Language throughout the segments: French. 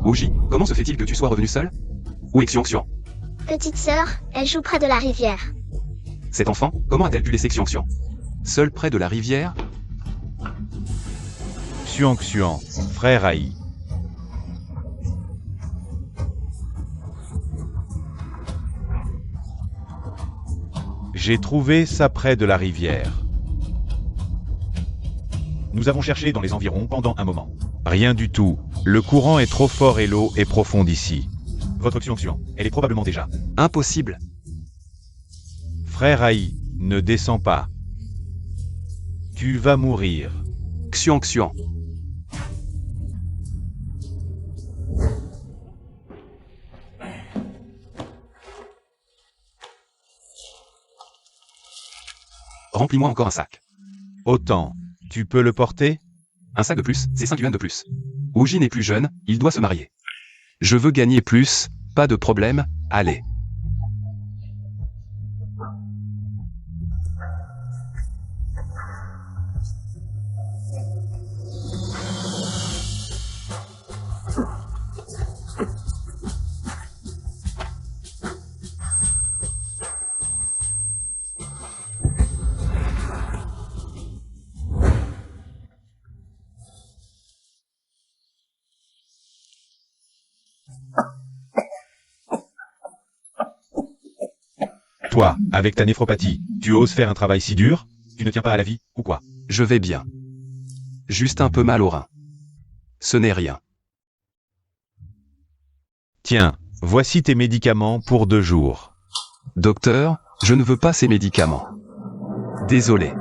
Ouji, comment se fait-il que tu sois revenu seul? Où est Xiong? Petite sœur, elle joue près de la rivière. Cet enfant, comment a-t-elle pu laisser Xiong seul près de la rivière? Xuan, frère Ai. J'ai trouvé ça près de la rivière. Nous avons cherché dans les environs pendant un moment. Rien du tout. Le courant est trop fort et l'eau est profonde ici. Votre Xiong, elle est probablement déjà. Impossible. Frère Ai, ne descends pas. Tu vas mourir. Xiong. Remplis-moi encore un sac. Autant. Tu peux le porter? Un sac de plus, c'est 5 yuan de plus. Ouji n'est plus jeune, il doit se marier. Je veux gagner plus, pas de problème, allez. Toi, avec ta néphropathie, tu oses faire un travail si dur? Tu ne tiens pas à la vie, ou quoi? Je vais bien. Juste un peu mal au rein. Ce n'est rien. Tiens, voici tes médicaments pour 2 jours. Docteur, je ne veux pas ces médicaments. Désolé.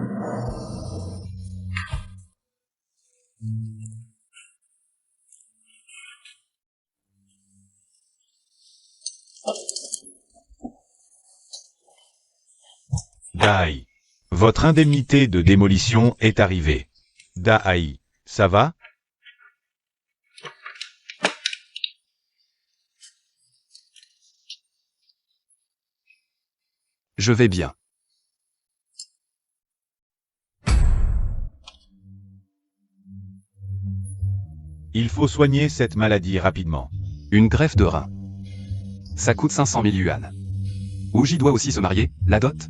Dai. Votre indemnité de démolition est arrivée. Dai, ça va? Je vais bien. Il faut soigner cette maladie rapidement. Une greffe de rein. Ça coûte 500 000 yuan. Ouji doit aussi se marier, la dot?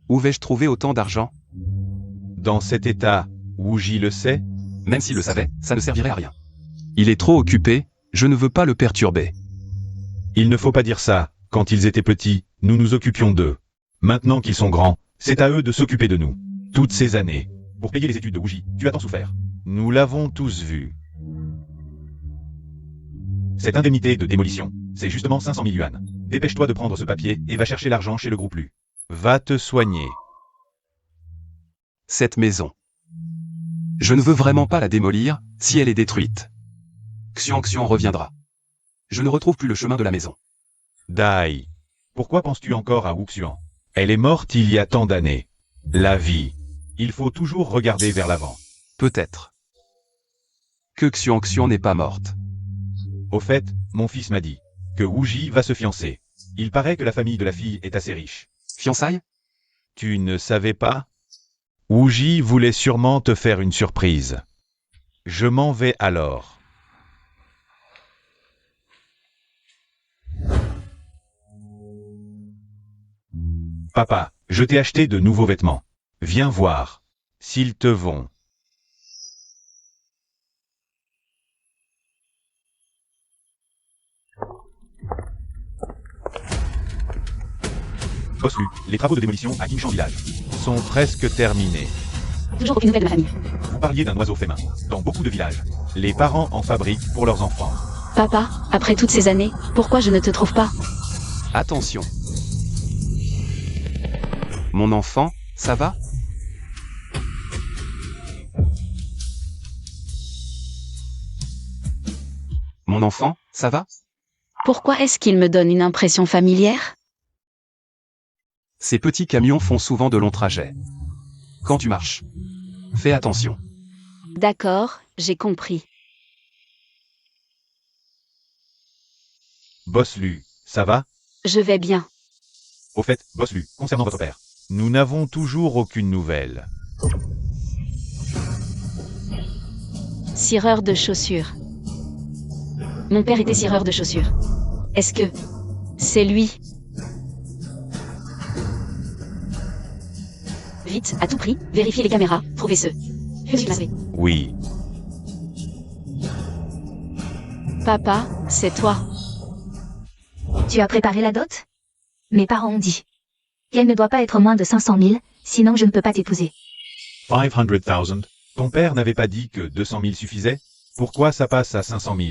Où vais-je trouver autant d'argent? Dans cet état, Ouji le sait? Même s'il le savait, ça ne servirait à rien. Il est trop occupé, je ne veux pas le perturber. Il ne faut pas dire ça. Quand ils étaient petits, nous nous occupions d'eux. Maintenant qu'ils sont grands, c'est à eux de s'occuper de nous. Toutes ces années. Pour payer les études de Ouji, tu as tant souffert. Nous l'avons tous vu. Cette indemnité de démolition, c'est justement 500 000 yuan. Dépêche-toi de prendre ce papier et va chercher l'argent chez le groupe Lu. Va te soigner. Cette maison. Je ne veux vraiment pas la démolir, si elle est détruite. Xiong reviendra. Je ne retrouve plus le chemin de la maison. Dai. Pourquoi penses-tu encore à Wuxian? Elle est morte il y a tant d'années. La vie. Il faut toujours regarder vers l'avant. Peut-être. Que Xiong n'est pas morte. Au fait, mon fils m'a dit que Ouji va se fiancer. Il paraît que la famille de la fille est assez riche. Fiançailles? Tu ne savais pas? Ouji voulait sûrement te faire une surprise. Je m'en vais alors. Papa, je t'ai acheté de nouveaux vêtements. Viens voir. S'ils te vont. Boss Lu, les travaux de démolition à Qingshan Village sont presque terminés. Toujours aucune nouvelle de ma famille. Vous parliez d'un oiseau fait main. Dans beaucoup de villages, les parents en fabriquent pour leurs enfants. Papa, après toutes ces années, pourquoi je ne te trouve pas? Attention. Mon enfant, ça va? Mon enfant, ça va? Pourquoi est-ce qu'il me donne une impression familière? Ces petits camions font souvent de longs trajets. Quand tu marches, fais attention. D'accord, j'ai compris. Boss Lu, ça va? Je vais bien. Au fait, Boss Lu, concernant votre père, nous n'avons toujours aucune nouvelle. Cireur de chaussures. Mon père était cireur de chaussures. Est-ce que c'est lui? Vite, à tout prix, vérifiez les caméras, trouvez ce. Oui. Papa, c'est toi. Tu as préparé la dot? Mes parents ont dit qu'elle ne doit pas être moins de 500 000, sinon je ne peux pas t'épouser. 500,000. Ton père n'avait pas dit que 200 000 suffisait? Pourquoi ça passe à 500 000?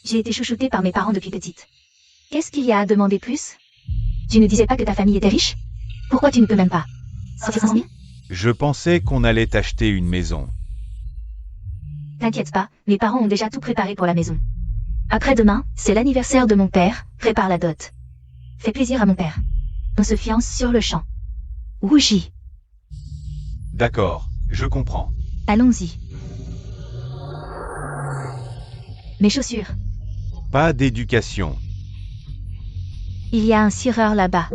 J'ai été chouchoutée par mes parents depuis petite. Qu'est-ce qu'il y a à demander plus? Tu ne disais pas que ta famille était riche? Pourquoi tu ne peux même pas sortir 500 000? Je pensais qu'on allait t'acheter une maison. T'inquiète pas, mes parents ont déjà tout préparé pour la maison. Après-demain, c'est l'anniversaire de mon père, prépare la dot. Fais plaisir à mon père. On se fiance sur le champ. Rougi. D'accord, je comprends. Allons-y. Mes chaussures. Pas d'éducation. Il y a un cireur là-bas.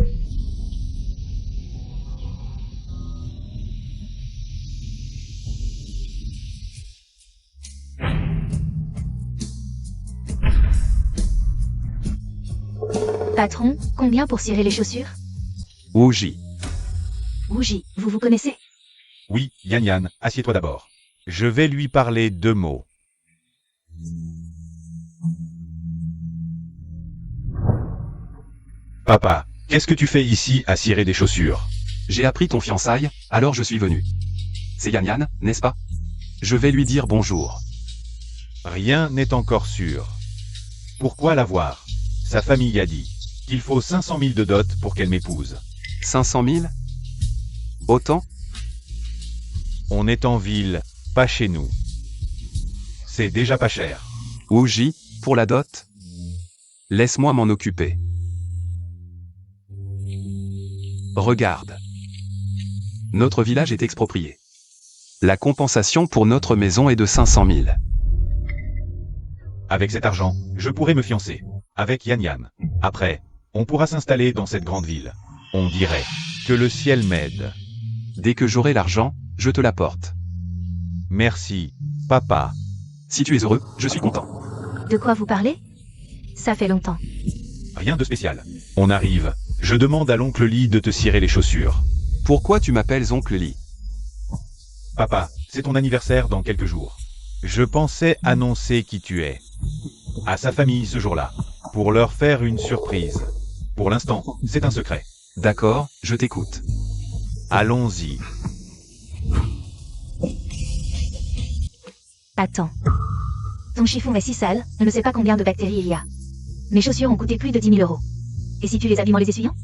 Patron, combien pour cirer les chaussures? Ouji. Rougi, vous vous connaissez? Oui, Yann Yann, assieds-toi d'abord. Je vais lui parler 2 mots. Papa, qu'est-ce que tu fais ici à cirer des chaussures? J'ai appris ton fiançailles, alors je suis venu. C'est Yann Yann, n'est-ce pas? Je vais lui dire bonjour. Rien n'est encore sûr. Pourquoi la voir? Sa famille a dit qu'il faut 500 000 de dot pour qu'elle m'épouse. 500 000? Autant? On est en ville, pas chez nous. C'est déjà pas cher. Ouji, pour la dot? Laisse-moi m'en occuper. Regarde. Notre village est exproprié. La compensation pour notre maison est de 500 000. Avec cet argent, je pourrais me fiancer. Avec Yann Yann. Après, on pourra s'installer dans cette grande ville. On dirait que le ciel m'aide. Dès que j'aurai l'argent, je te l'apporte. Merci, papa. Si tu es heureux, je suis content. De quoi vous parlez? Ça fait longtemps. Rien de spécial. On arrive. Je demande à l'oncle Lee de te cirer les chaussures. Pourquoi tu m'appelles oncle Lee? Papa, c'est ton anniversaire dans quelques jours. Je pensais annoncer qui tu es. À sa famille ce jour-là. Pour leur faire une surprise. Pour l'instant, c'est un secret. D'accord, je t'écoute. Allons-y. Attends. Ton chiffon est si sale, on ne sait pas combien de bactéries il y a. Mes chaussures ont coûté plus de 10 000 €. Et si tu les abîmes en les essuyant?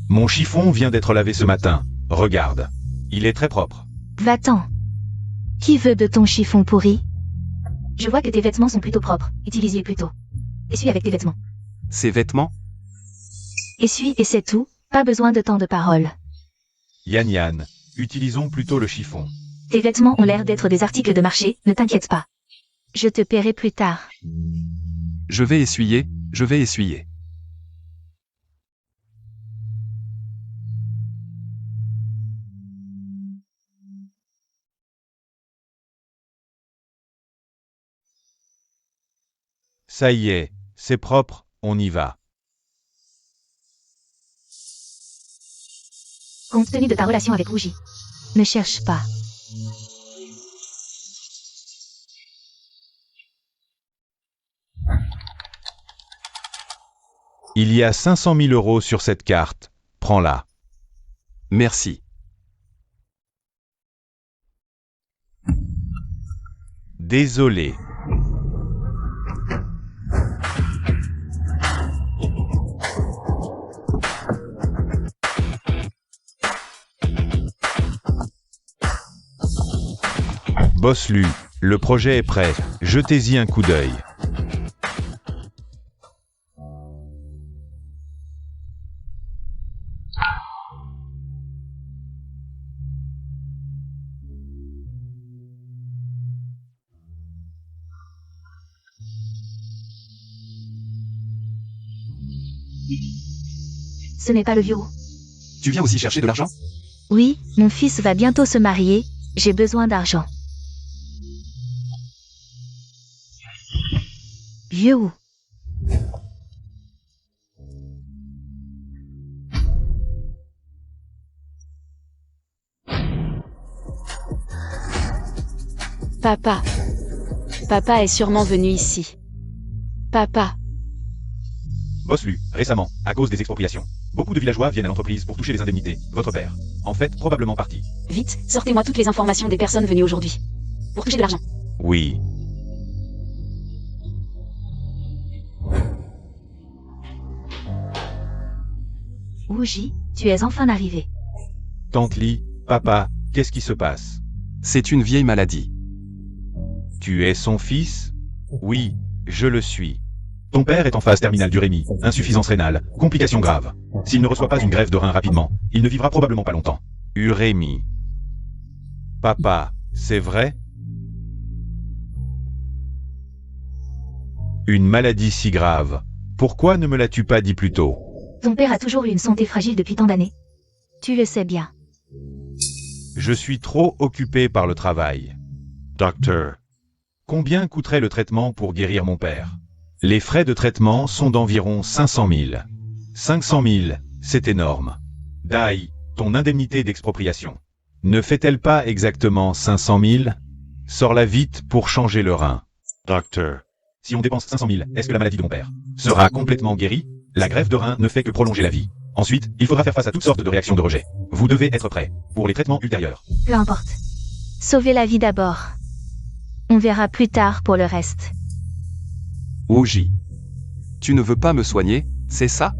Mon chiffon vient d'être lavé ce matin. Regarde. Il est très propre. Va-t'en. Qui veut de ton chiffon pourri? Je vois que tes vêtements sont plutôt propres. Utilise-les plutôt. Essuie avec tes vêtements. Ces vêtements? Essuie et c'est tout, pas besoin de tant de paroles. Yann Yann, utilisons plutôt le chiffon. Tes vêtements ont l'air d'être des articles de marché, ne t'inquiète pas. Je te paierai plus tard. Je vais essuyer, je vais essuyer. Ça y est, c'est propre, on y va. Compte tenu de ta relation avec Rougi. Ne cherche pas. Il y a 500 000 € sur cette carte. Prends-la. Merci. Désolé. Boss Lu, le projet est prêt. Jetez-y un coup d'œil. Ce n'est pas le vieux. Tu viens aussi chercher de l'argent? Oui, mon fils va bientôt se marier, j'ai besoin d'argent. Vieux. Papa. Papa est sûrement venu ici. Papa. Boss-Lu, récemment, à cause des expropriations. Beaucoup de villageois viennent à l'entreprise pour toucher les indemnités. Votre père. En fait, probablement parti. Vite, sortez-moi toutes les informations des personnes venues aujourd'hui. Pour toucher de l'argent. Oui. Wuji, tu es enfin arrivé. Tante Li, papa, qu'est-ce qui se passe? C'est une vieille maladie. Tu es son fils? Oui, je le suis. Ton père est en phase terminale d'urémie, insuffisance rénale, complications graves. S'il ne reçoit pas une greffe de rein rapidement, il ne vivra probablement pas longtemps. Urémie. Papa, c'est vrai? Une maladie si grave. Pourquoi ne me l'as-tu pas dit plus tôt? Ton père a toujours eu une santé fragile depuis tant d'années. Tu le sais bien. Je suis trop occupé par le travail. Docteur. Combien coûterait le traitement pour guérir mon père? Les frais de traitement sont d'environ 500 000. 500 000, c'est énorme. Dai, ton indemnité d'expropriation. Ne fait-elle pas exactement 500 000? Sors-la vite pour changer le rein. Docteur. Si on dépense 500 000, est-ce que la maladie de mon père sera complètement guérie? La greffe de rein ne fait que prolonger la vie. Ensuite, il faudra faire face à toutes sortes de réactions de rejet. Vous devez être prêt pour les traitements ultérieurs. Peu importe. Sauvez la vie d'abord. On verra plus tard pour le reste. Wuji. Tu ne veux pas me soigner, c'est ça?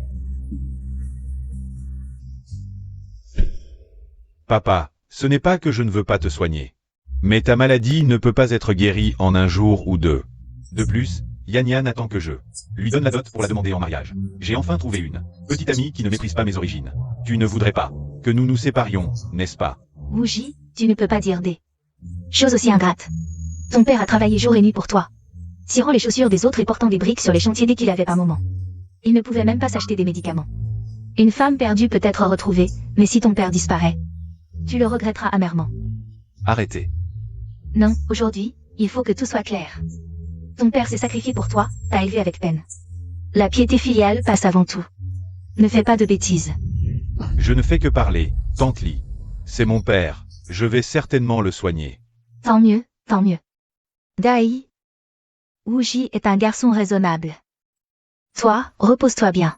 Papa, ce n'est pas que je ne veux pas te soigner. Mais ta maladie ne peut pas être guérie en un jour ou deux. De plus, Yan Yan attend que je lui donne la dot pour la demander en mariage. J'ai enfin trouvé une petite amie qui ne méprise pas mes origines. Tu ne voudrais pas que nous nous séparions, n'est-ce pas? Wuji, tu ne peux pas dire des choses aussi ingrates. Ton père a travaillé jour et nuit pour toi, cirant les chaussures des autres et portant des briques sur les chantiers dès qu'il avait pas moment. Il ne pouvait même pas s'acheter des médicaments. Une femme perdue peut être retrouvée, mais si ton père disparaît, tu le regretteras amèrement. Arrêtez. Non, aujourd'hui, il faut que tout soit clair. Ton père s'est sacrifié pour toi, t'a élevé avec peine. La piété filiale passe avant tout. Ne fais pas de bêtises. Je ne fais que parler, Tante Li. C'est mon père, je vais certainement le soigner. Tant mieux, tant mieux. Dai. Wuji est un garçon raisonnable. Toi, repose-toi bien.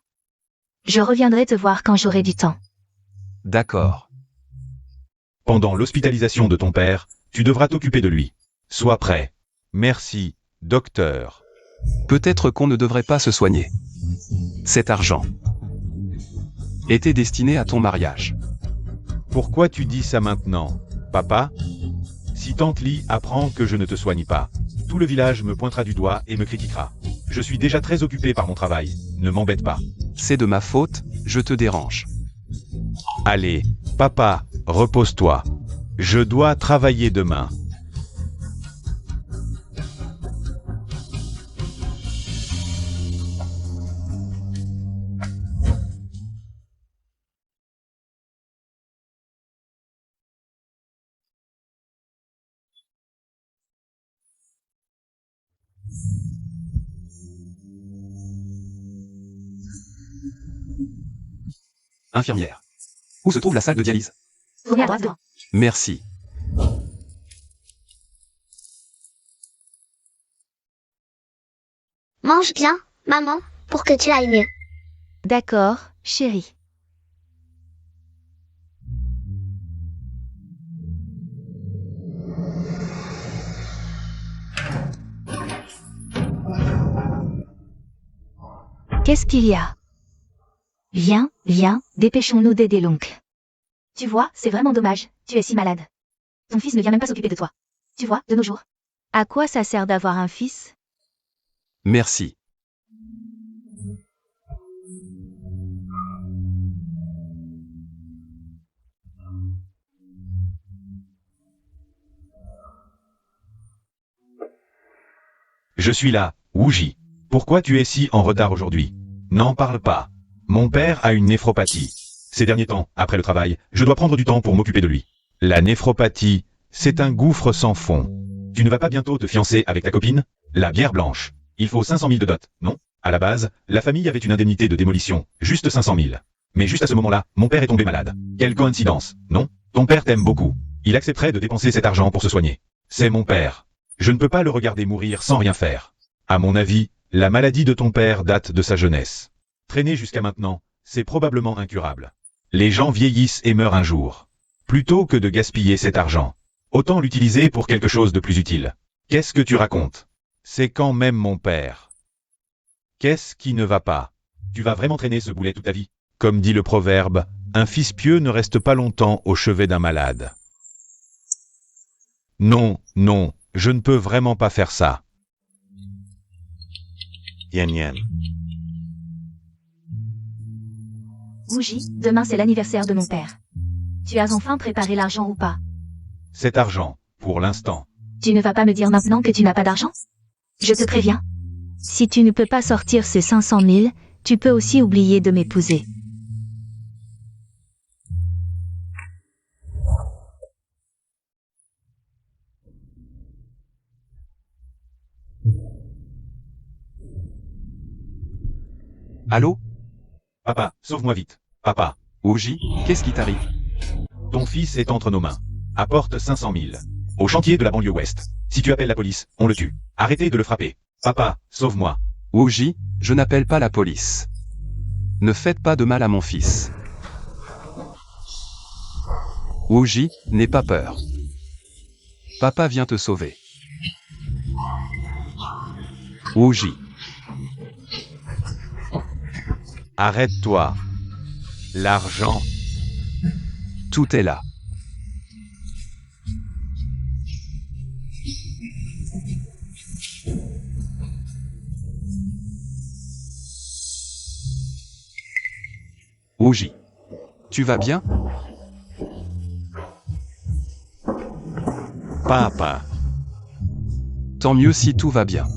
Je reviendrai te voir quand j'aurai du temps. D'accord. Pendant l'hospitalisation de ton père, tu devras t'occuper de lui. Sois prêt. Merci, docteur. Peut-être qu'on ne devrait pas se soigner. Cet argent était destiné à ton mariage. Pourquoi tu dis ça maintenant, papa? Si Tante Li apprend que je ne te soigne pas, tout le village me pointera du doigt et me critiquera. Je suis déjà très occupé par mon travail, ne m'embête pas. C'est de ma faute, je te dérange. Allez, papa, repose-toi. Je dois travailler demain. Infirmière. Où se trouve la salle de dialyse? Tournez à droite devant. Merci. Mange bien, maman, pour que tu ailles mieux. D'accord, chérie. Qu'est-ce qu'il y a? Viens, viens, dépêchons-nous d'aider l'oncle. Tu vois, c'est vraiment dommage, tu es si malade. Ton fils ne vient même pas s'occuper de toi. Tu vois, de nos jours. À quoi ça sert d'avoir un fils? Merci. Je suis là, Wuji. Pourquoi tu es si en retard aujourd'hui? N'en parle pas. Mon père a une néphropathie. Ces derniers temps, après le travail, je dois prendre du temps pour m'occuper de lui. La néphropathie, c'est un gouffre sans fond. Tu ne vas pas bientôt te fiancer avec ta copine? La bière blanche. Il faut 500 000 de dot, non? À la base, la famille avait une indemnité de démolition, juste 500 000. Mais juste à ce moment-là, mon père est tombé malade. Quelle coïncidence, non? Ton père t'aime beaucoup. Il accepterait de dépenser cet argent pour se soigner. C'est mon père. Je ne peux pas le regarder mourir sans rien faire. À mon avis, la maladie de ton père date de sa jeunesse. Traîner jusqu'à maintenant, c'est probablement incurable. Les gens vieillissent et meurent un jour. Plutôt que de gaspiller cet argent, autant l'utiliser pour quelque chose de plus utile. Qu'est-ce que tu racontes? C'est quand même mon père. Qu'est-ce qui ne va pas? Tu vas vraiment traîner ce boulet toute ta vie? Comme dit le proverbe, un fils pieux ne reste pas longtemps au chevet d'un malade. Non, non, je ne peux vraiment pas faire ça. Yen yen. Bougie, demain c'est l'anniversaire de mon père. Tu as enfin préparé l'argent ou pas? Cet argent, pour l'instant. Tu ne vas pas me dire maintenant que tu n'as pas d'argent? Je te préviens. Si tu ne peux pas sortir ces 500 000, tu peux aussi oublier de m'épouser. Allô? Papa, sauve-moi vite. Papa, Ouji, qu'est-ce qui t'arrive? ton fils est entre nos mains. Apporte 500 000. Au chantier de la banlieue ouest. Si tu appelles la police, on le tue. Arrêtez de le frapper. Papa, sauve-moi. Ouji, je n'appelle pas la police. Ne faites pas de mal à mon fils. Ouji, n'aie pas peur. Papa vient te sauver. Ouji, Arrête-toi. L'argent. tout est là. Ouji, tu vas bien? Papa. Tant mieux si tout va bien.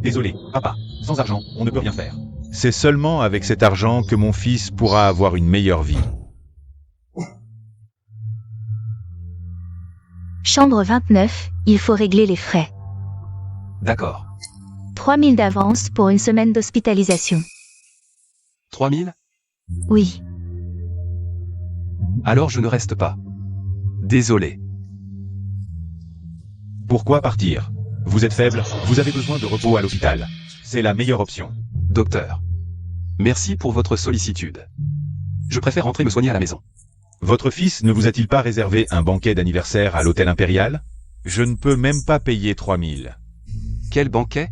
Désolé, papa. Sans argent, on ne peut rien faire. C'est seulement avec cet argent que mon fils pourra avoir une meilleure vie. Chambre 29, il faut régler les frais. D'accord. 3 000 d'avance pour une semaine d'hospitalisation. 3 000? Oui. Alors je ne reste pas. Désolé. Pourquoi partir? Vous êtes faible, vous avez besoin de repos à l'hôpital. C'est la meilleure option. Docteur. Merci pour votre sollicitude. Je préfère rentrer me soigner à la maison. Votre fils ne vous a-t-il pas réservé un banquet d'anniversaire à l'hôtel Impérial? Je ne peux même pas payer 3 000. Quel banquet?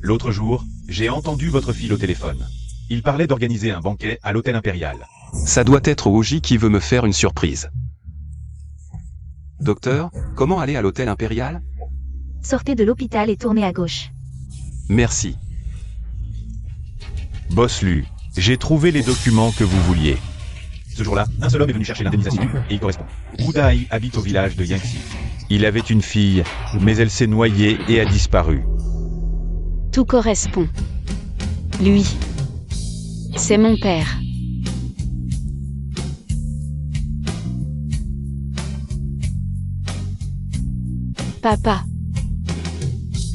L'autre jour, j'ai entendu votre fille au téléphone. Il parlait d'organiser un banquet à l'hôtel Impérial. Ça doit être Ouji qui veut me faire une surprise. Docteur, comment aller à l'hôtel Impérial? Sortez de l'hôpital et tournez à gauche. Merci. Boss Lu, j'ai trouvé les documents que vous vouliez. Ce jour-là, un seul homme est venu chercher l'indemnisation, et il correspond. Wudai habite au village de Yangxi. Il avait une fille, mais elle s'est noyée et a disparu. Tout correspond. Lui. C'est mon père. Papa.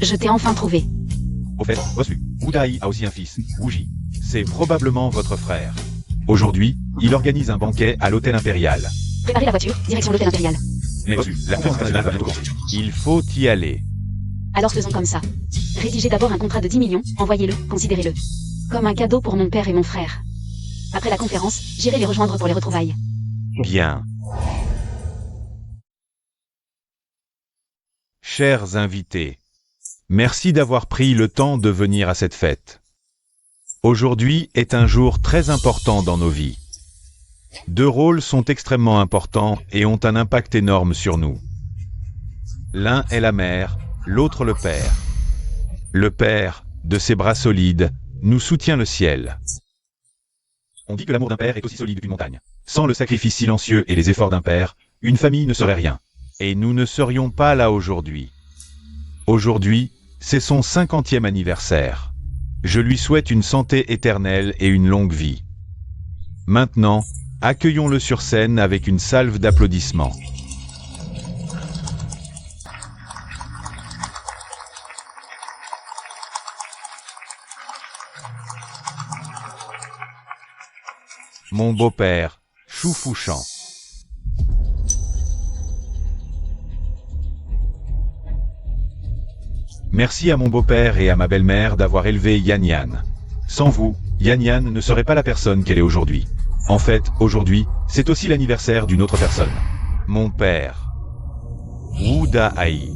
Je t'ai enfin trouvé. Au fait, Boss Lu, Wudai a aussi un fils, Wuji. C'est probablement votre frère. Aujourd'hui, il organise un banquet à l'hôtel Impérial. Préparez la voiture, direction l'hôtel Impérial. Mais Boss Lu, la fête nationale va bientôt commencer. Il faut y aller. Alors faisons comme ça. Rédigez d'abord un contrat de 10 millions, envoyez-le, considérez-le. Comme un cadeau pour mon père et mon frère. Après la conférence, j'irai les rejoindre pour les retrouvailles. Bien. Chers invités, merci d'avoir pris le temps de venir à cette fête. Aujourd'hui est un jour très important dans nos vies. Deux rôles sont extrêmement importants et ont un impact énorme sur nous. L'un est la mère, l'autre le père. Le père, de ses bras solides, nous soutient le ciel. On dit que l'amour d'un père est aussi solide qu'une montagne. Sans le sacrifice silencieux et les efforts d'un père, une famille ne serait rien. Et nous ne serions pas là aujourd'hui. Aujourd'hui, c'est son 50e anniversaire. Je lui souhaite une santé éternelle et une longue vie. Maintenant, accueillons-le sur scène avec une salve d'applaudissements. Mon beau-père, Chou Fouchant. Merci à mon beau-père et à ma belle-mère d'avoir élevé Yan Yan. Sans vous, Yan Yan ne serait pas la personne qu'elle est aujourd'hui. En fait, aujourd'hui, c'est aussi l'anniversaire d'une autre personne. Mon père. Wu Da-Ai.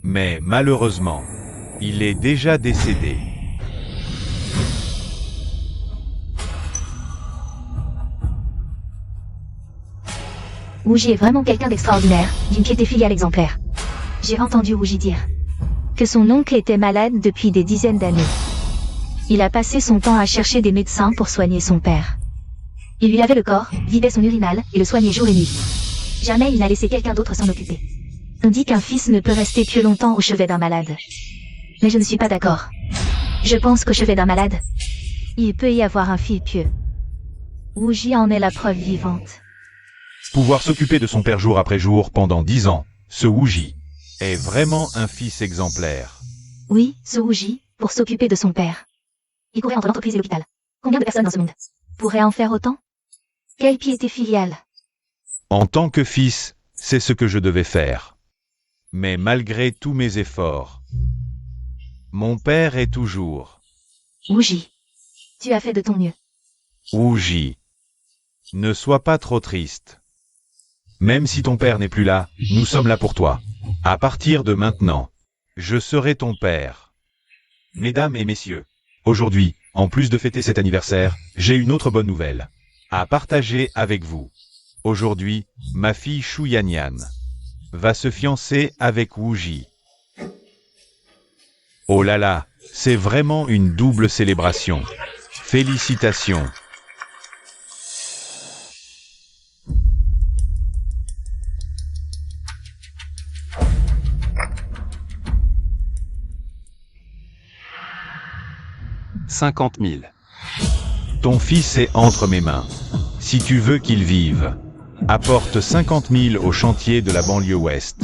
Mais malheureusement, il est déjà décédé. Wuji est vraiment quelqu'un d'extraordinaire, d'une piété filiale exemplaire. J'ai entendu Wuji dire que son oncle était malade depuis des dizaines d'années. Il a passé son temps à chercher des médecins pour soigner son père. Il lui lavait le corps, vidait son urinal et le soignait jour et nuit. Jamais il n'a laissé quelqu'un d'autre s'en occuper. On dit qu'un fils ne peut rester que longtemps au chevet d'un malade. Mais je ne suis pas d'accord. Je pense qu'au chevet d'un malade, il peut y avoir un fils pieux. Wuji en est la preuve vivante. Pouvoir s'occuper de son père jour après jour pendant 10 ans, ce Wuji est vraiment un fils exemplaire. Oui, ce Wuji, pour s'occuper de son père. Il courait entre l'entreprise et l'hôpital. Combien de personnes dans ce monde pourraient en faire autant? Quelle piété filiale. En tant que fils, c'est ce que je devais faire. Mais malgré tous mes efforts, mon père est toujours... Wuji, tu as fait de ton mieux. Wuji, ne sois pas trop triste. Même si ton père n'est plus là, nous sommes là pour toi. À partir de maintenant, je serai ton père. Mesdames et messieurs, aujourd'hui, en plus de fêter cet anniversaire, j'ai une autre bonne nouvelle à partager avec vous. Aujourd'hui, ma fille Shu Yan Yan va se fiancer avec Wuji. Oh là là, c'est vraiment une double célébration. Félicitations. « 50 000. Ton fils est entre mes mains. Si tu veux qu'il vive, apporte 50 000 au chantier de la banlieue ouest.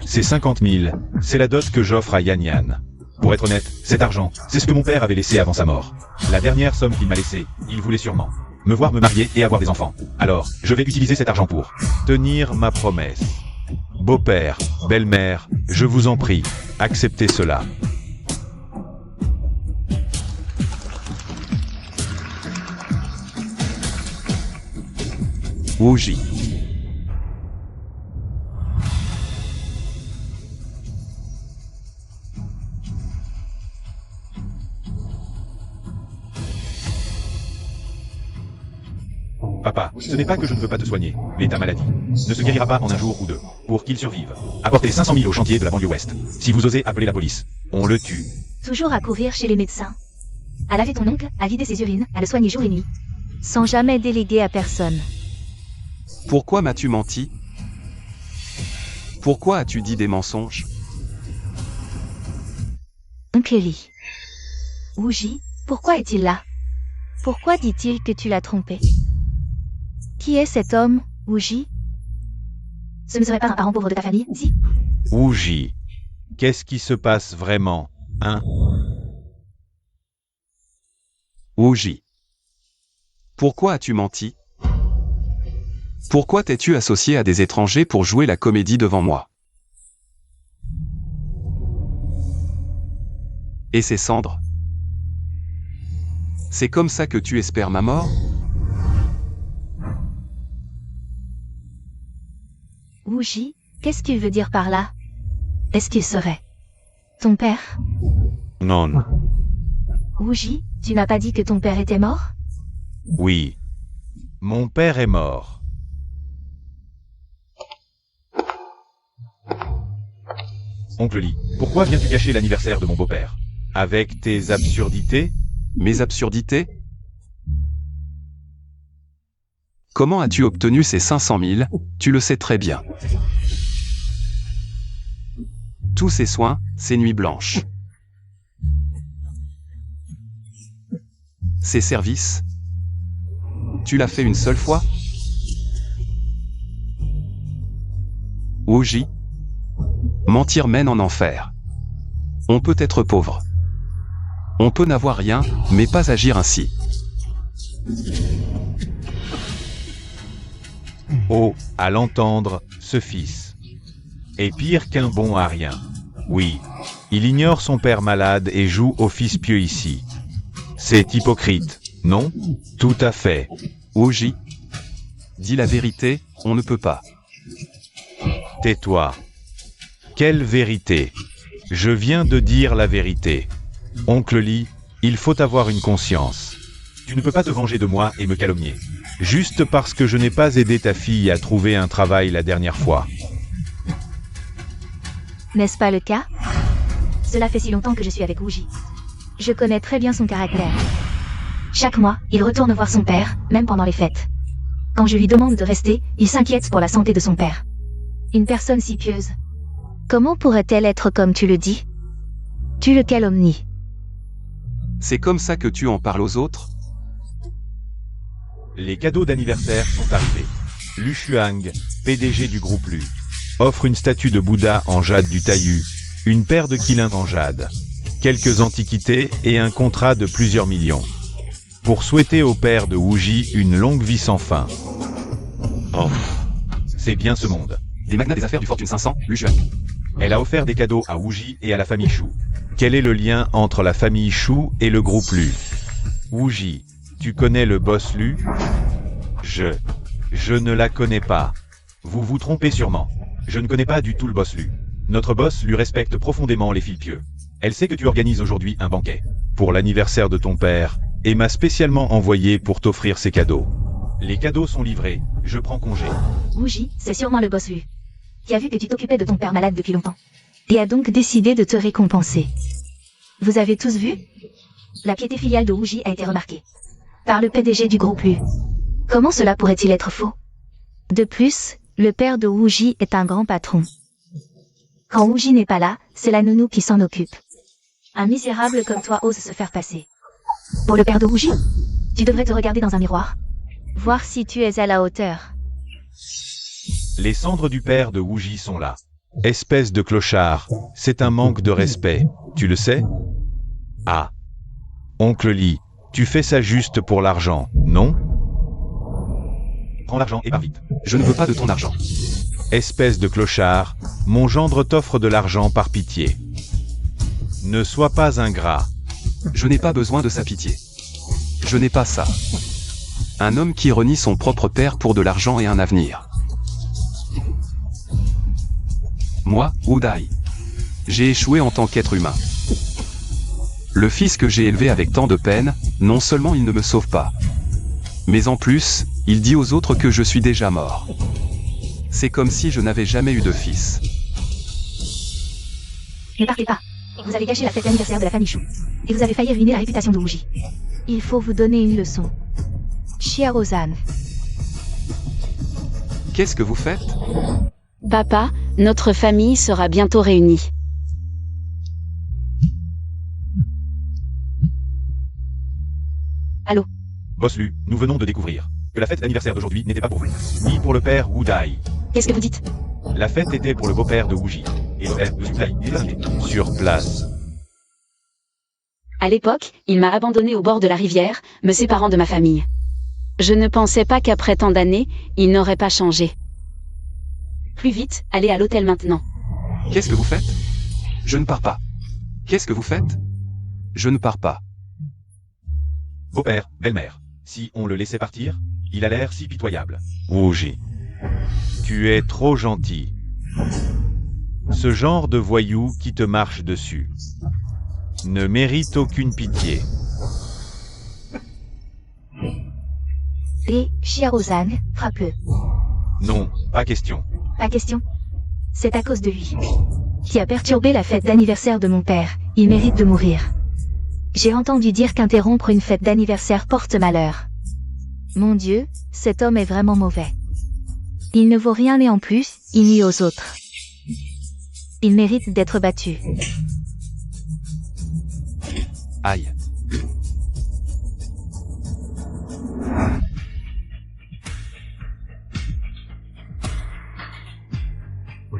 Ces 50 000, c'est la dot que j'offre à Yan Yan. Pour être honnête, cet argent, c'est ce que mon père avait laissé avant sa mort. La dernière somme qu'il m'a laissée, il voulait sûrement me voir me marier et avoir des enfants. Alors, je vais utiliser cet argent pour tenir ma promesse. Beau-père, belle-mère, je vous en prie, acceptez cela. Wuji. Papa, ce n'est pas que je ne veux pas te soigner, mais ta maladie ne se guérira pas en un jour ou deux. Pour qu'il survive, apportez 500 000 au chantier de la banlieue ouest. Si vous osez appeler la police, on le tue. Toujours à courir chez les médecins. À laver ton oncle, à vider ses urines, à le soigner jour et nuit. Sans jamais déléguer à personne. Pourquoi m'as-tu menti? Pourquoi as-tu dit des mensonges? Oncle Lee. Wuji, pourquoi est-il là? Pourquoi dit-il que tu l'as trompé? Qui est cet homme, Wuji? Ce ne serait pas un parent pauvre de ta famille, si? Wuji, qu'est-ce qui se passe vraiment, hein? Wuji. Pourquoi as-tu menti? Pourquoi t'es-tu associé à des étrangers pour jouer la comédie devant moi? Et ces cendres? C'est comme ça que tu espères ma mort? Wuji, qu'est-ce qu'il veut dire par là? Est-ce qu'il serait ton père? Non. Wuji, tu n'as pas dit que ton père était mort? Oui. Mon père est mort. Oncle Lee, pourquoi viens-tu gâcher l'anniversaire de mon beau-père? Avec tes absurdités? Mes absurdités? Comment as-tu obtenu ces 500 000? Tu le sais très bien. Tous ces soins, ces nuits blanches. Ces services? Tu l'as fait une seule fois? Wuji? Mentir mène en enfer. On peut être pauvre. On peut n'avoir rien, mais pas agir ainsi. Oh, à l'entendre, ce fils est pire qu'un bon à rien. Oui. Il ignore son père malade et joue au fils pieux ici. C'est hypocrite, non? Tout à fait. Wuji. Dis la vérité, on ne peut pas. Tais-toi. Quelle vérité? Je viens de dire la vérité. Oncle Lee, il faut avoir une conscience. Tu ne peux pas te venger de moi et me calomnier. Juste parce que je n'ai pas aidé ta fille à trouver un travail la dernière fois. N'est-ce pas le cas? Cela fait si longtemps que je suis avec Wuji. Je connais très bien son caractère. Chaque mois, il retourne voir son père, même pendant les fêtes. Quand je lui demande de rester, il s'inquiète pour la santé de son père. Une personne si pieuse. Comment pourrait-elle être comme tu le dis? Tu le calomnies. C'est comme ça que tu en parles aux autres? Les cadeaux d'anniversaire sont arrivés. Lu Shuang, PDG du groupe Lu, offre une statue de Bouddha en jade du Taïyu, une paire de quilins en jade, quelques antiquités et un contrat de plusieurs millions. Pour souhaiter au père de Wuji une longue vie sans fin. Oh, c'est bien ce monde. Des magnats des affaires du Fortune 500, Lu Shuang. Elle a offert des cadeaux à Wuji et à la famille Shu. Quel est le lien entre la famille Shu et le groupe Lu? Wuji, tu connais le boss Lu? Je ne la connais pas. Vous vous trompez sûrement. Je ne connais pas du tout le boss Lu. Notre boss lui respecte profondément les fils pieux. Elle sait que tu organises aujourd'hui un banquet pour l'anniversaire de ton père et m'a spécialement envoyé pour t'offrir ces cadeaux. Les cadeaux sont livrés, je prends congé. Wuji, c'est sûrement le boss Lu, qui a vu que tu t'occupais de ton père malade depuis longtemps. Et a donc décidé de te récompenser. Vous avez tous vu? La piété filiale de Wuji a été remarquée par le PDG du groupe Lu. Comment cela pourrait-il être faux? De plus, le père de Wuji est un grand patron. Quand Wuji n'est pas là, c'est la nounou qui s'en occupe. Un misérable comme toi ose se faire passer pour le père de Wuji? Tu devrais te regarder dans un miroir. Voir si tu es à la hauteur. Les cendres du père de Wuji sont là. Espèce de clochard, c'est un manque de respect, tu le sais? Ah. Oncle Lee, tu fais ça juste pour l'argent, non? Prends l'argent et pars vite. Je ne veux pas de ton argent. Espèce de clochard, mon gendre t'offre de l'argent par pitié. Ne sois pas ingrat. Je n'ai pas besoin de sa pitié. Je n'ai pas ça. Un homme qui renie son propre père pour de l'argent et un avenir. Moi, Wudai. J'ai échoué en tant qu'être humain. Le fils que j'ai élevé avec tant de peine, non seulement il ne me sauve pas, mais en plus, il dit aux autres que je suis déjà mort. C'est comme si je n'avais jamais eu de fils. Ne partez pas. Vous avez gâché la fête d'anniversaire de la famille Shu. Et vous avez failli ruiner la réputation de Wuji. Il faut vous donner une leçon. Chiarozan. Qu'est-ce que vous faites? Papa, notre famille sera bientôt réunie. Allô? Boss Lu, nous venons de découvrir que la fête d'anniversaire d'aujourd'hui n'était pas pour vous, ni pour le père Wudai. Qu'est-ce que vous dites? La fête était pour le beau-père de Wuji, et le père de Suplai était invité sur place. À l'époque, il m'a abandonné au bord de la rivière, me séparant de ma famille. Je ne pensais pas qu'après tant d'années, il n'aurait pas changé. Plus vite, allez à l'hôtel maintenant. Qu'est-ce que vous faites? Je ne pars pas. Qu'est-ce que vous faites? Je ne pars pas. Beau-père, belle-mère, si on le laissait partir, il a l'air si pitoyable. Wuji, tu es trop gentil. Ce genre de voyou qui te marche dessus ne mérite aucune pitié. Et Chiarozan, frappe-le. Non, pas question. Pas question. C'est à cause de lui. Qui a perturbé la fête d'anniversaire de mon père. Il mérite de mourir. J'ai entendu dire qu'interrompre une fête d'anniversaire porte malheur. Mon Dieu, cet homme est vraiment mauvais. Il ne vaut rien et en plus, il nuit aux autres. Il mérite d'être battu. Aïe.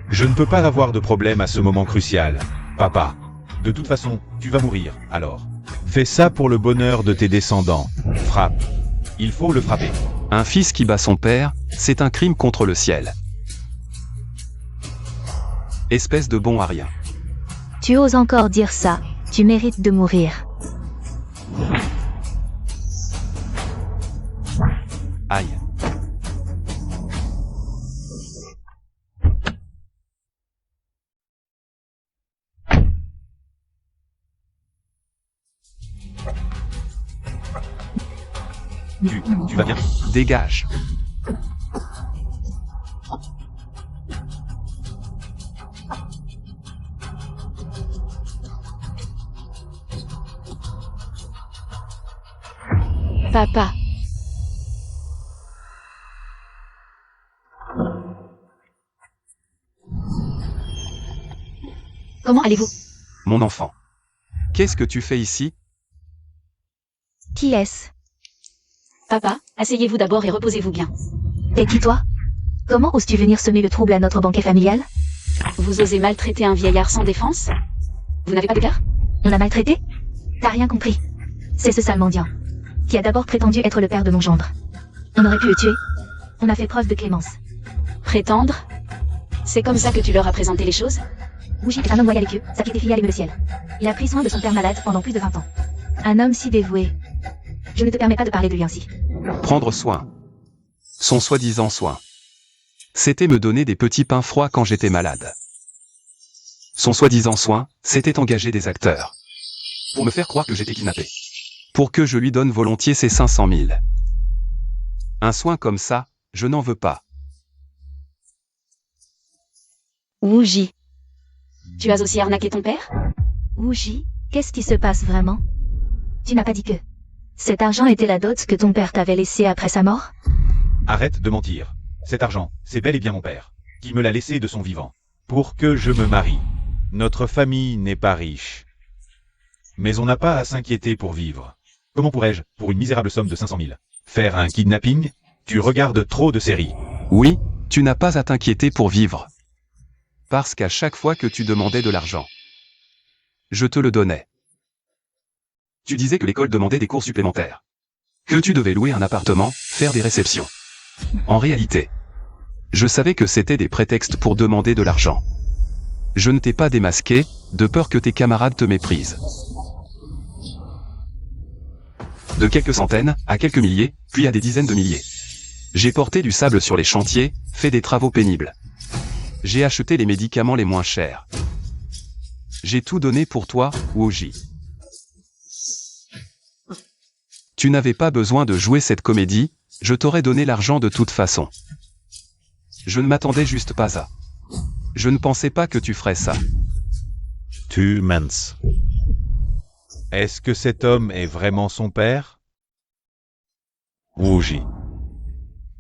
Je ne peux pas avoir de problème à ce moment crucial, papa. De toute façon, tu vas mourir, alors. Fais ça pour le bonheur de tes descendants. Frappe. Il faut le frapper. Un fils qui bat son père, c'est un crime contre le ciel. Espèce de bon à rien. Tu oses encore dire ça, tu mérites de mourir. Aïe. Tu vas bien? Dégage. Papa. Comment allez-vous? Mon enfant. Qu'est-ce que tu fais ici? Qui est-ce? Papa, asseyez-vous d'abord et reposez-vous bien. Et qui toi? Comment oses-tu venir semer le trouble à notre banquet familial? Vous osez maltraiter un vieillard sans défense? Vous n'avez pas de cœur? On l'a maltraité? T'as rien compris. C'est ce sale mendiant, qui a d'abord prétendu être le père de mon gendre. On aurait pu le tuer. On a fait preuve de clémence. Prétendre? C'est comme ça que tu leur as présenté les choses? Wooji est un homme loyal et pieux, sa piété filiale aime le ciel. Il a pris soin de son père malade pendant plus de 20 ans. Un homme si dévoué. Je ne te permets pas de parler de lui ainsi. Prendre soin. Son soi-disant soin. C'était me donner des petits pains froids quand j'étais malade. Son soi-disant soin, c'était engager des acteurs. Pour me faire croire que j'étais kidnappé. Pour que je lui donne volontiers ses 500 000. Un soin comme ça, je n'en veux pas. Wooji. Tu as aussi arnaqué ton père? Wooji, qu'est-ce qui se passe vraiment? Tu n'as pas dit que... Cet argent était la dot que ton père t'avait laissée après sa mort? Arrête de mentir. Cet argent, c'est bel et bien mon père, qui me l'a laissé de son vivant, pour que je me marie. Notre famille n'est pas riche. Mais on n'a pas à s'inquiéter pour vivre. Comment pourrais-je, pour une misérable somme de 500 000, faire un kidnapping? Tu regardes trop de séries. Oui, tu n'as pas à t'inquiéter pour vivre. Parce qu'à chaque fois que tu demandais de l'argent, je te le donnais. Tu disais que l'école demandait des cours supplémentaires. Que tu devais louer un appartement, faire des réceptions. En réalité, je savais que c'était des prétextes pour demander de l'argent. Je ne t'ai pas démasqué, de peur que tes camarades te méprisent. De quelques centaines, à quelques milliers, puis à des dizaines de milliers. J'ai porté du sable sur les chantiers, fait des travaux pénibles. J'ai acheté les médicaments les moins chers. J'ai tout donné pour toi, Wooji. Tu n'avais pas besoin de jouer cette comédie, je t'aurais donné l'argent de toute façon. Je ne m'attendais juste pas à. Je ne pensais pas que tu ferais ça. Tu mens. Est-ce que cet homme est vraiment son père? Wooji.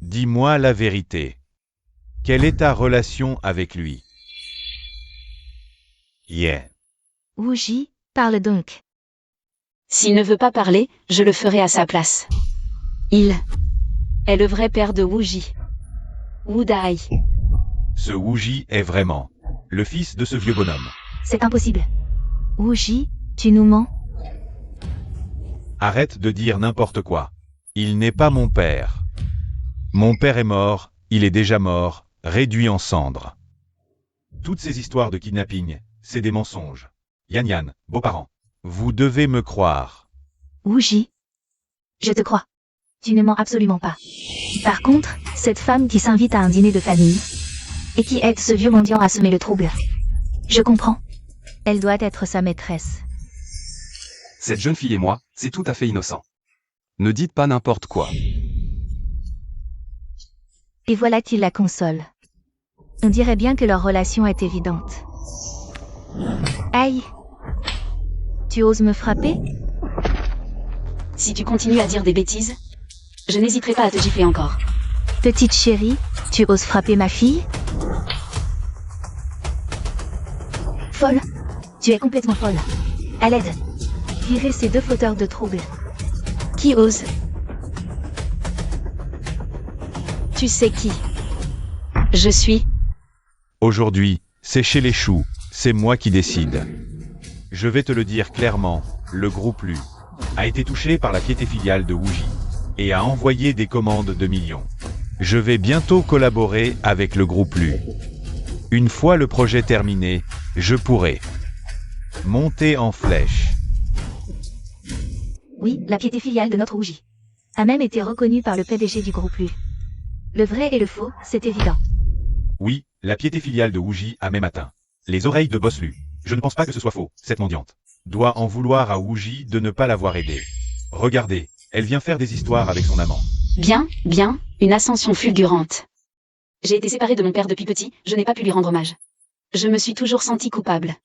Dis-moi la vérité. Quelle est ta relation avec lui? Yeah. Wooji, parle donc. S'il ne veut pas parler, je le ferai à sa place. Il est le vrai père de Wooji. Wudai. Ce Wooji est vraiment le fils de ce vieux bonhomme. C'est impossible. Wooji, tu nous mens? Arrête de dire n'importe quoi. Il n'est pas mon père. Mon père est mort, il est déjà mort, réduit en cendres. Toutes ces histoires de kidnapping, c'est des mensonges. Yan Yan, beaux-parents, vous devez me croire. Wooji, Je te crois. Tu ne mens absolument pas. par contre, cette femme qui s'invite à un dîner de famille, Et qui aide ce vieux mendiant à semer le trouble. Je comprends. elle doit être sa maîtresse. Cette jeune fille et moi, c'est tout à fait innocent. Ne dites pas n'importe quoi. Et voilà qu'il la console. On dirait bien que leur relation est évidente. Aïe! Tu oses me frapper? Si tu continues à dire des bêtises, je n'hésiterai pas à te gifler encore. Petite chérie, tu oses frapper ma fille? Folle. Tu es complètement folle. À l'aide. Virez ces deux fauteurs de troubles. Qui ose? Tu sais qui je suis? Aujourd'hui, c'est chez les choux, c'est moi qui décide. Je vais te le dire clairement, le groupe Lu a été touché par la piété filiale de Wooji et a envoyé des commandes de millions. Je vais bientôt collaborer avec le groupe Lu. Une fois le projet terminé, je pourrai Montez en flèche. Oui, la piété filiale de notre Rougi a même été reconnue par le PDG du groupe Lu. Le vrai et le faux, c'est évident. Oui, la piété filiale de Wuji a même atteint les oreilles de Boss Lu. Je ne pense pas que ce soit faux, cette mendiante doit en vouloir à Wuji de ne pas l'avoir aidée. Regardez, elle vient faire des histoires avec son amant. Bien, bien, une ascension fulgurante. J'ai été séparée de mon père depuis petit, je n'ai pas pu lui rendre hommage. Je me suis toujours sentie coupable.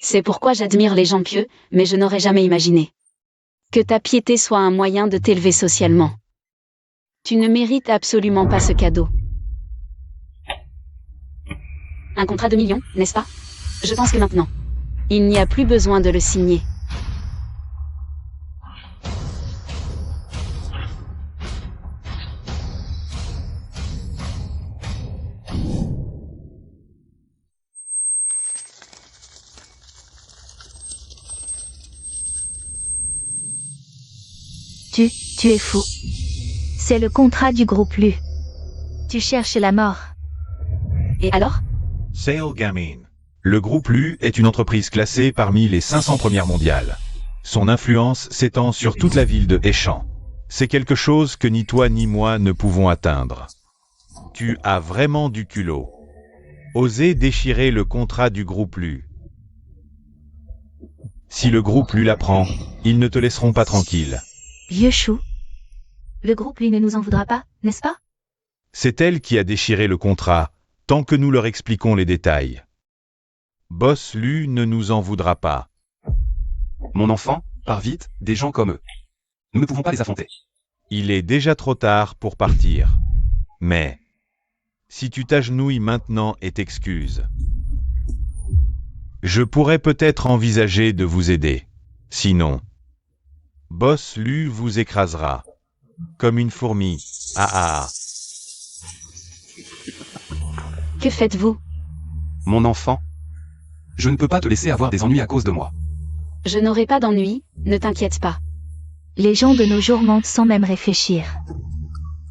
C'est pourquoi j'admire les gens pieux, mais je n'aurais jamais imaginé que ta piété soit un moyen de t'élever socialement. Tu ne mérites absolument pas ce cadeau. Un contrat de millions, n'est-ce pas? Je pense que maintenant, il n'y a plus besoin de le signer. Tu es fou. C'est le contrat du groupe Lu. Tu cherches la mort. Et alors? Sale Gaming. Le groupe Lu est une entreprise classée parmi les 500 premières mondiales. Son influence s'étend sur toute la ville de Échamps. C'est quelque chose que ni toi ni moi ne pouvons atteindre. Tu as vraiment du culot. Oser déchirer le contrat du groupe Lu. Si le groupe Lu l'apprend, ils ne te laisseront pas tranquille. Vieux chou. Le groupe Lu ne nous en voudra pas, n'est-ce pas? C'est elle qui a déchiré le contrat, tant que nous leur expliquons les détails. Boss Lu ne nous en voudra pas. Mon enfant, pars vite, des gens comme eux. Nous ne pouvons pas les affronter. Il est déjà trop tard pour partir. Mais, si tu t'agenouilles maintenant et t'excuses, je pourrais peut-être envisager de vous aider. Sinon, Boss Lu vous écrasera. Comme une fourmi. Ah. Que faites-vous? Mon enfant, je ne peux pas te laisser avoir des ennuis à cause de moi. Je n'aurai pas d'ennui, ne t'inquiète pas. Les gens de nos jours mentent sans même réfléchir.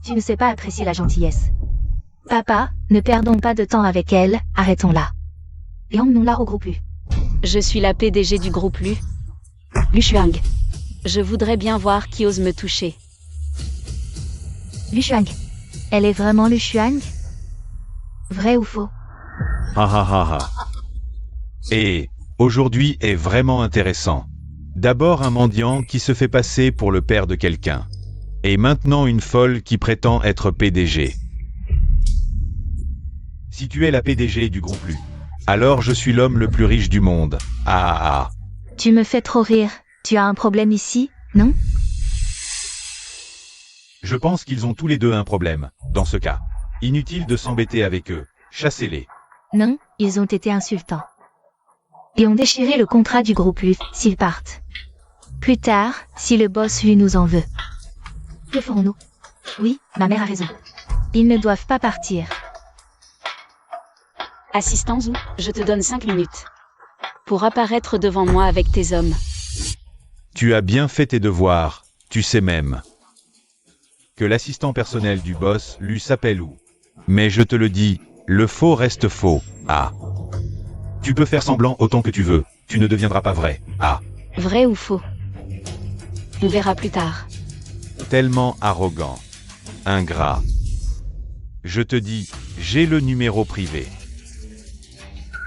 Tu ne sais pas apprécier la gentillesse. Papa, ne perdons pas de temps avec elle, arrêtons-la. Et emmenons-la au groupe Lu. Je suis la PDG du groupe Lu. Lu Shuang. Je voudrais bien voir qui ose me toucher. Lu Shuang. Elle est vraiment Lu Shuang? Vrai ou faux? Et, aujourd'hui est vraiment intéressant. D'abord un mendiant qui se fait passer pour le père de quelqu'un. Et maintenant une folle qui prétend être PDG. Si tu es la PDG du groupe Lu, alors je suis l'homme le plus riche du monde. Ah. Tu me fais trop rire. Tu as un problème ici, non? Je pense qu'ils ont tous les deux un problème, dans ce cas. Inutile de s'embêter avec eux. Chassez-les. Non, ils ont été insultants. Et ont déchiré le contrat du groupe Lu, s'ils partent. Plus tard, si le boss Lu nous en veut. Que ferons-nous? Oui, ma mère a raison. Ils ne doivent pas partir. Assistant Zhu, je te donne 5 minutes. Pour apparaître devant moi avec tes hommes. Tu as bien fait tes devoirs, tu sais même que l'assistant personnel du boss Lu s'appelle Wu. Mais je te le dis, le faux reste faux. Ah. Tu peux faire semblant autant que tu veux, tu ne deviendras pas vrai. Ah. Vrai ou faux? On verra plus tard. Tellement arrogant. Ingrat. Je te dis, j'ai le numéro privé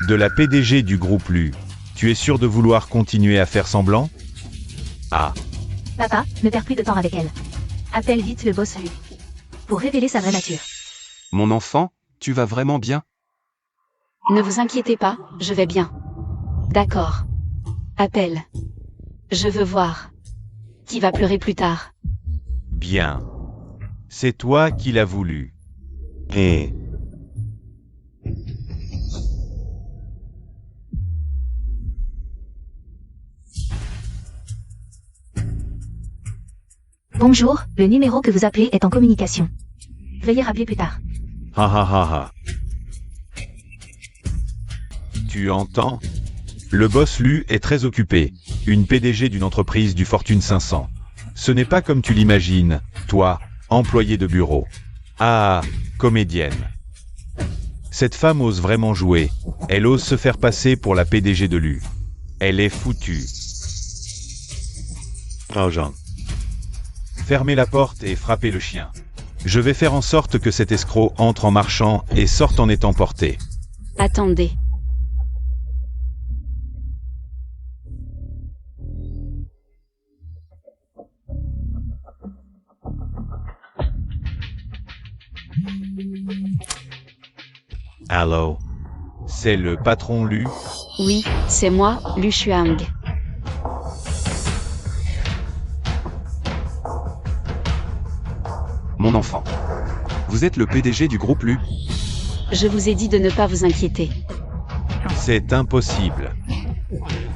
de la PDG du groupe Lu. Tu es sûr de vouloir continuer à faire semblant? Ah. Papa, ne perds plus de temps avec elle. Appelle vite le boss Lu. Pour révéler sa vraie nature. Mon enfant, tu vas vraiment bien? Ne vous inquiétez pas, je vais bien. D'accord. Appelle. Je veux voir. Qui va pleurer plus tard? Bien. C'est toi qui l'as voulu. Et... Bonjour, le numéro que vous appelez est en communication. Veuillez rappeler plus tard. Ha. Tu entends? Le boss Lu est très occupé, une PDG d'une entreprise du Fortune 500. Ce n'est pas comme tu l'imagines, toi, employé de bureau. Ah, comédienne. Cette femme ose vraiment jouer, elle ose se faire passer pour la PDG de Lu. Elle est foutue. Oh Jean. Fermez la porte et frappez le chien. Je vais faire en sorte que cet escroc entre en marchant et sorte en étant porté. Attendez. Allô? C'est le patron Lu? Oui, c'est moi, Lu Shuang. Mon enfant. Vous êtes le PDG du groupe Lu. Je vous ai dit de ne pas vous inquiéter. C'est impossible.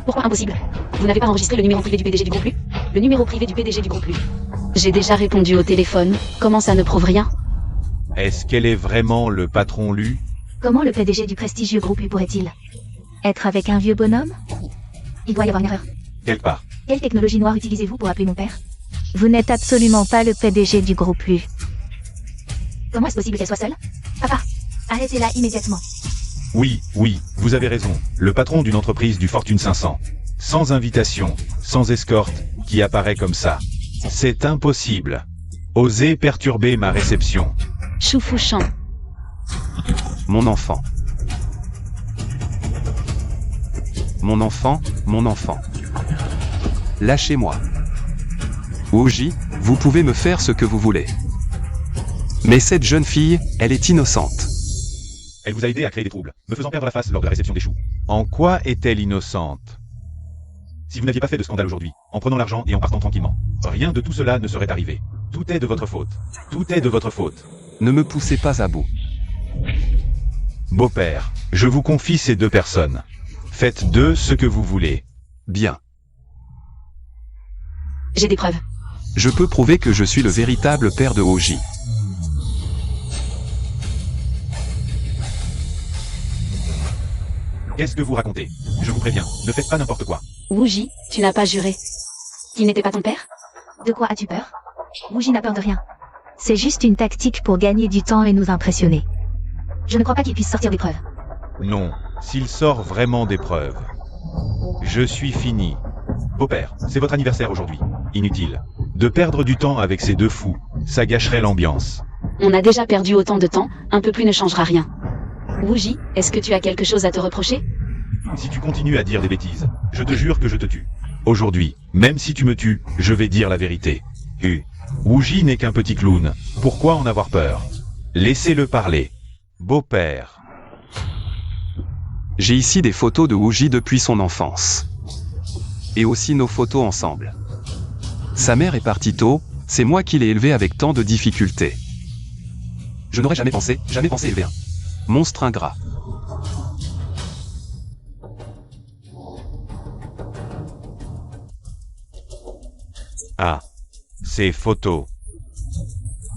Pourquoi impossible? Vous n'avez pas enregistré le numéro privé du PDG du groupe Lu? Le numéro privé du PDG du groupe Lu. J'ai déjà répondu au téléphone. Comment ça ne prouve rien? Est-ce qu'elle est vraiment le patron Lu? Comment le PDG du prestigieux groupe Lu pourrait-il être avec un vieux bonhomme? Il doit y avoir une erreur. Quelque part. Quelle technologie noire utilisez-vous pour appeler mon père? Vous n'êtes absolument pas le PDG du groupe Lu. Comment est-ce possible qu'elle soit seule? Papa, arrêtez-la immédiatement. Oui, vous avez raison. Le patron d'une entreprise du Fortune 500. Sans invitation, sans escorte, qui apparaît comme ça. C'est impossible. Osez perturber ma réception. Choufouchant. Mon enfant. Mon enfant, mon enfant. Lâchez-moi. Ouji, vous pouvez me faire ce que vous voulez. Mais cette jeune fille, elle est innocente. Elle vous a aidé à créer des troubles, me faisant perdre la face lors de la réception des choux. En quoi est-elle innocente? Si vous n'aviez pas fait de scandale aujourd'hui, en prenant l'argent et en partant tranquillement, rien de tout cela ne serait arrivé. Tout est de votre faute. Tout est de votre faute. Ne me poussez pas à bout. Beau-père, je vous confie ces deux personnes. Faites d'eux ce que vous voulez. Bien. J'ai des preuves. Je peux prouver que je suis le véritable père de Oji. Qu'est-ce que vous racontez? Je vous préviens, ne faites pas n'importe quoi. Wuji, tu n'as pas juré qu'il n'était pas ton père? De quoi as-tu peur? Wuji n'a peur de rien. C'est juste une tactique pour gagner du temps et nous impressionner. Je ne crois pas qu'il puisse sortir des preuves. Non, s'il sort vraiment des preuves. Je suis fini. Beau-père, c'est votre anniversaire aujourd'hui. Inutile. De perdre du temps avec ces deux fous, ça gâcherait l'ambiance. On a déjà perdu autant de temps, un peu plus ne changera rien. Wuji, est-ce que tu as quelque chose à te reprocher? Si tu continues à dire des bêtises, je te jure que je te tue. Aujourd'hui, même si tu me tues, je vais dire la vérité. Wuji n'est qu'un petit clown. Pourquoi en avoir peur? Laissez-le parler. Beau-père. J'ai ici des photos de Wuji depuis son enfance. Et aussi nos photos ensemble. Sa mère est partie tôt, c'est moi qui l'ai élevé avec tant de difficultés. Je n'aurais jamais pensé élever un monstre ingrat. Ah, ces photos.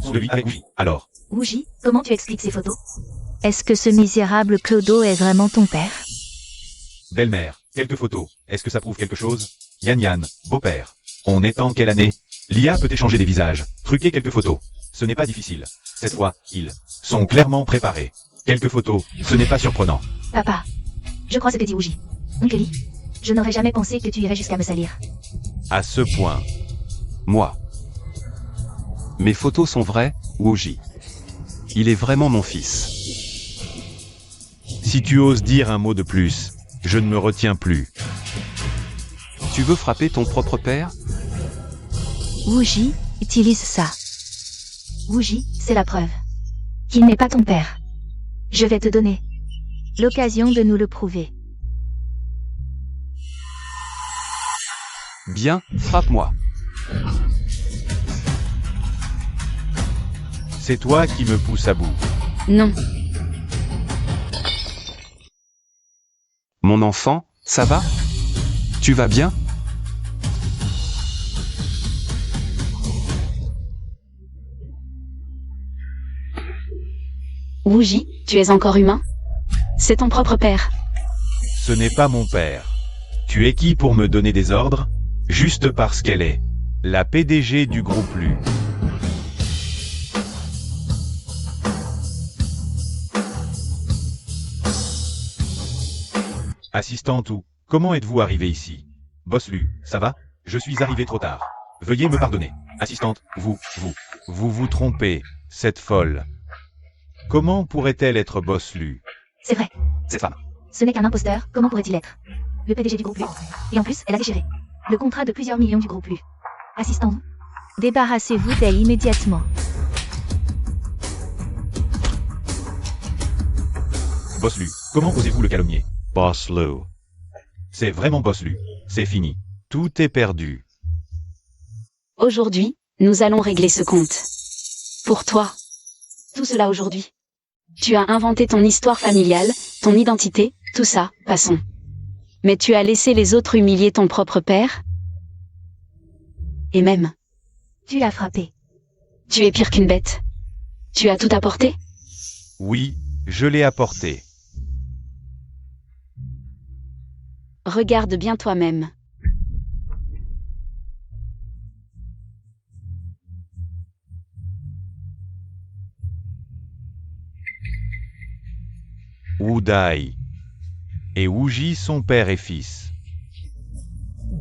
Celui avec Wuji, alors. Wuji, comment tu expliques ces photos? Est-ce que ce misérable Clodo est vraiment ton père? Belle-mère, quelques photos. Est-ce que ça prouve quelque chose? Yann, beau-père. On est en quelle année? L'IA peut échanger des visages, truquer quelques photos. Ce n'est pas difficile. Cette fois, ils sont clairement préparés. Quelques photos, ce n'est pas surprenant. Papa, je crois ce que dit Wuji. Onkeli, je n'aurais jamais pensé que tu irais jusqu'à me salir. À ce point. Moi. Mes photos sont vraies, Wuji. Il est vraiment mon fils. Si tu oses dire un mot de plus, je ne me retiens plus. Tu veux frapper ton propre père? Wuji, utilise ça. Wuji, c'est la preuve. Qu'il n'est pas ton père. Je vais te donner l'occasion de nous le prouver. Bien, frappe-moi. C'est toi qui me pousse à bout. Non. Mon enfant, ça va? Tu vas bien? Wuji, tu es encore humain? C'est ton propre père. Ce n'est pas mon père. Tu es qui pour me donner des ordres? Juste parce qu'elle est la PDG du groupe Lu. Assistante ou Comment êtes-vous arrivé ici? Boss Lu, ça va? Je suis arrivé trop tard. Veuillez me pardonner. Assistante, vous trompez, cette folle. Comment pourrait-elle être Boss Lu? C'est vrai. Cette femme. Ce n'est qu'un imposteur, comment pourrait-il être? Le PDG du groupe Lu. Et en plus, elle a déchiré le contrat de plusieurs millions du groupe Lu. Assistons-vous. Débarrassez-vous d'elle immédiatement. Boss Lu, comment osez-vous le calomnier? Boss Lu. C'est vraiment Boss Lu. C'est fini. Tout est perdu. Aujourd'hui, nous allons régler ce compte. Pour toi. Tout cela aujourd'hui. Tu as inventé ton histoire familiale, ton identité, tout ça, passons. Mais tu as laissé les autres humilier ton propre père? Et même, Tu l'as frappé. tu es pire qu'une bête. Tu as tout apporté? Oui, je l'ai apporté. Regarde bien toi-même. Wudai. Et Wuji sont père et fils.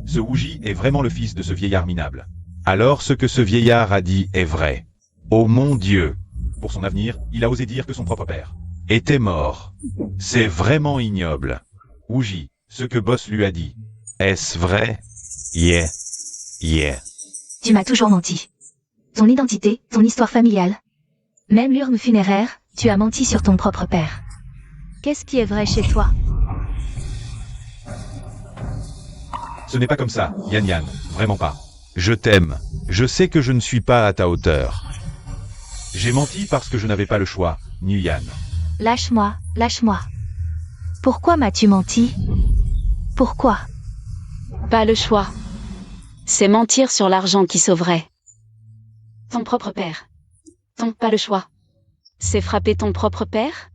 Ce Wuji est vraiment le fils de ce vieillard minable. Alors ce que ce vieillard a dit est vrai. Oh mon Dieu! Pour son avenir, il a osé dire que son propre père était mort. C'est vraiment ignoble. Wuji, ce que Boss lui a dit, est-ce vrai? Yeah. Tu m'as toujours menti. Ton identité, ton histoire familiale. Même l'urne funéraire, tu as menti sur ton propre père. Qu'est-ce qui est vrai chez toi? Ce n'est pas comme ça, Yan, vraiment pas. Je t'aime. Je sais que je ne suis pas à ta hauteur. J'ai menti parce que je n'avais pas le choix, Nguyen. Lâche-moi, lâche-moi. Pourquoi m'as-tu menti? Pourquoi? Pas le choix. C'est mentir sur l'argent qui sauverait ton propre père. Pas le choix. C'est frapper ton propre père?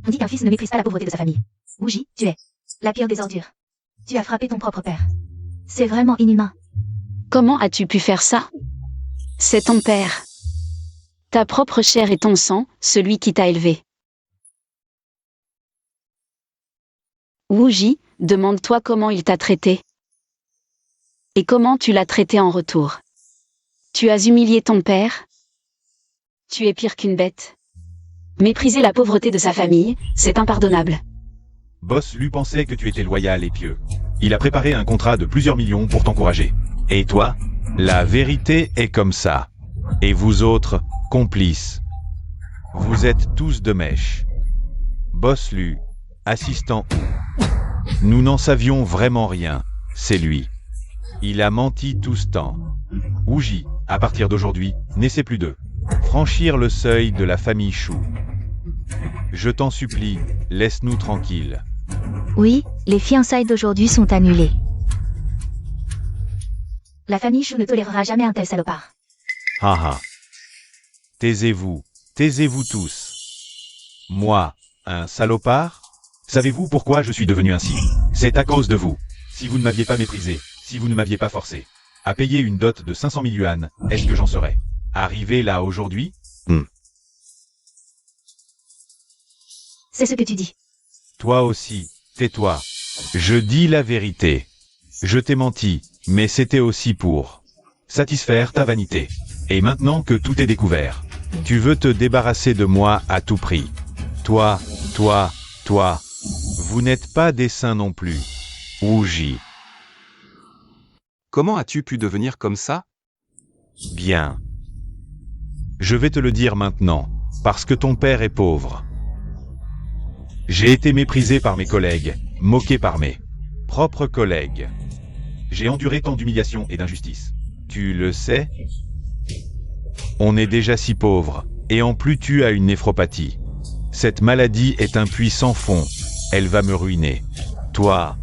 On dit qu'un fils ne méprise pas la pauvreté de sa famille. Wuji, tu es la pire des ordures. Tu as frappé ton propre père. C'est vraiment inhumain. Comment as-tu pu faire ça? C'est ton père. Ta propre chair et ton sang, celui qui t'a élevé. Wuji, demande-toi comment il t'a traité. Et comment tu l'as traité en retour. Tu as humilié ton père? Tu es pire qu'une bête. Mépriser la pauvreté de sa famille, c'est impardonnable. Boss lui pensait que tu étais loyal et pieux. Il a préparé un contrat de plusieurs millions pour t'encourager. Et toi? La vérité est comme ça. Et vous autres, complices. Vous êtes tous de mèche. Boss Lu, assistant. Nous n'en savions vraiment rien. C'est lui. Il a menti tout ce temps. Wuji, à partir d'aujourd'hui, n'essaie plus d'eux. Franchir le seuil de la famille Shu. Je t'en supplie, laisse-nous tranquilles. Oui, les fiançailles d'aujourd'hui sont annulées. La famille Shu ne tolérera jamais un tel salopard. Haha. Taisez-vous tous. Moi, un salopard? Savez-vous pourquoi je suis devenu ainsi? C'est à cause de vous. Si vous ne m'aviez pas méprisé, si vous ne m'aviez pas forcé à payer une dot de 500 000 yuan, est-ce que j'en serais arrivé là aujourd'hui? C'est ce que tu dis. Toi aussi, tais-toi. Je dis la vérité. Je t'ai menti, mais c'était aussi pour satisfaire ta vanité. Et maintenant que tout est découvert, tu veux te débarrasser de moi à tout prix. Toi, vous n'êtes pas des saints non plus. Wuji. Comment as-tu pu devenir comme ça? Bien. Je vais te le dire maintenant, parce que ton père est pauvre. J'ai été méprisé par mes collègues, moqué par mes propres collègues. J'ai enduré tant d'humiliations et d'injustices. Tu le sais? On est déjà si pauvre, et en plus tu as une néphropathie. Cette maladie est un puits sans fond, elle va me ruiner. Toi,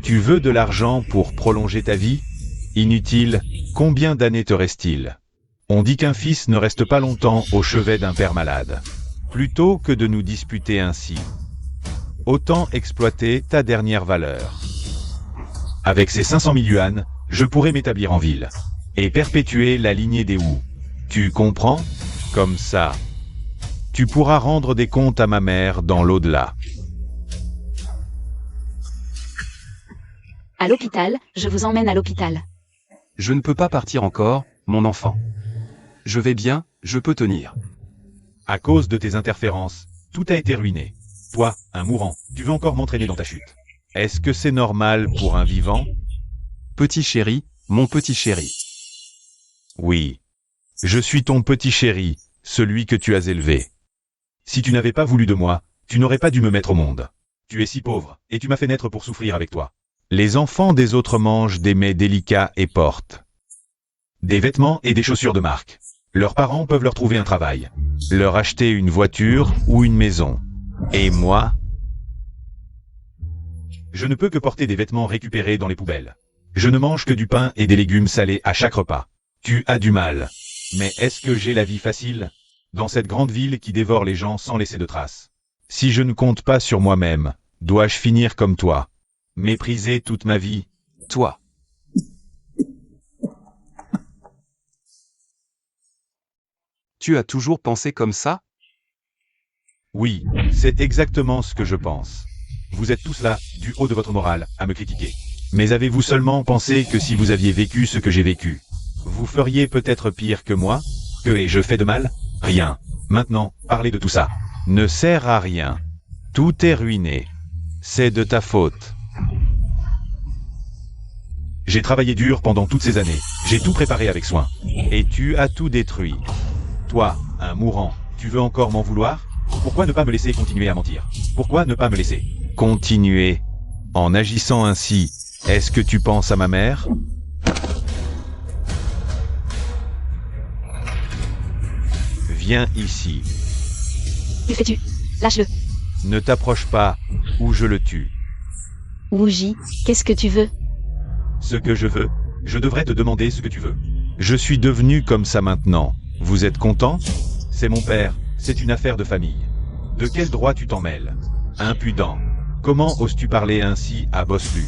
tu veux de l'argent pour prolonger ta vie? Inutile, combien d'années te reste-t-il? On dit qu'un fils ne reste pas longtemps au chevet d'un père malade. Plutôt que de nous disputer ainsi, autant exploiter ta dernière valeur. Avec ces 500 000 yuan, je pourrais m'établir en ville et perpétuer la lignée des Wu. Tu comprends? Comme ça, tu pourras rendre des comptes à ma mère dans l'au-delà. À l'hôpital, je vous emmène à l'hôpital. Je ne peux pas partir encore, mon enfant. Je vais bien, je peux tenir. À cause de tes interférences, tout a été ruiné. Toi, un mourant, tu veux encore m'entraîner dans ta chute. Est-ce que c'est normal pour un vivant? Petit chéri, mon petit chéri. Oui. Je suis ton petit chéri, celui que tu as élevé. Si tu n'avais pas voulu de moi, tu n'aurais pas dû me mettre au monde. Tu es si pauvre, et tu m'as fait naître pour souffrir avec toi. Les enfants des autres mangent des mets délicats et portent des vêtements et des chaussures de marque. Leurs parents peuvent leur trouver un travail, leur acheter une voiture ou une maison. Et moi, je ne peux que porter des vêtements récupérés dans les poubelles. Je ne mange que du pain et des légumes salés à chaque repas. Tu as du mal. Mais est-ce que j'ai la vie facile? Dans cette grande ville qui dévore les gens sans laisser de traces. Si je ne compte pas sur moi-même, dois-je finir comme toi? Mépriser toute ma vie? Toi. Tu as toujours pensé comme ça? Oui, c'est exactement ce que je pense. Vous êtes tous là, du haut de votre morale, à me critiquer. Mais avez-vous seulement pensé que si vous aviez vécu ce que j'ai vécu, vous feriez peut-être pire que moi? Que ai-je fait de mal? Rien. Maintenant, parler de tout ça ne sert à rien. Tout est ruiné. C'est de ta faute. J'ai travaillé dur pendant toutes ces années. J'ai tout préparé avec soin. Et tu as tout détruit. Toi, un mourant, tu veux encore m'en vouloir? Pourquoi ne pas me laisser continuer à mentir? Pourquoi ne pas me laisser continuer? En agissant ainsi, est-ce que tu penses à ma mère? Viens ici. Que fais-tu? Lâche-le. Ne t'approche pas, ou je le tue. Wuji, qu'est-ce que tu veux? Ce que je veux, je devrais te demander ce que tu veux. Je suis devenu comme ça maintenant. Vous êtes content? C'est mon père, c'est une affaire de famille. De quel droit tu t'en mêles? Impudent. Comment oses-tu parler ainsi à Boslu?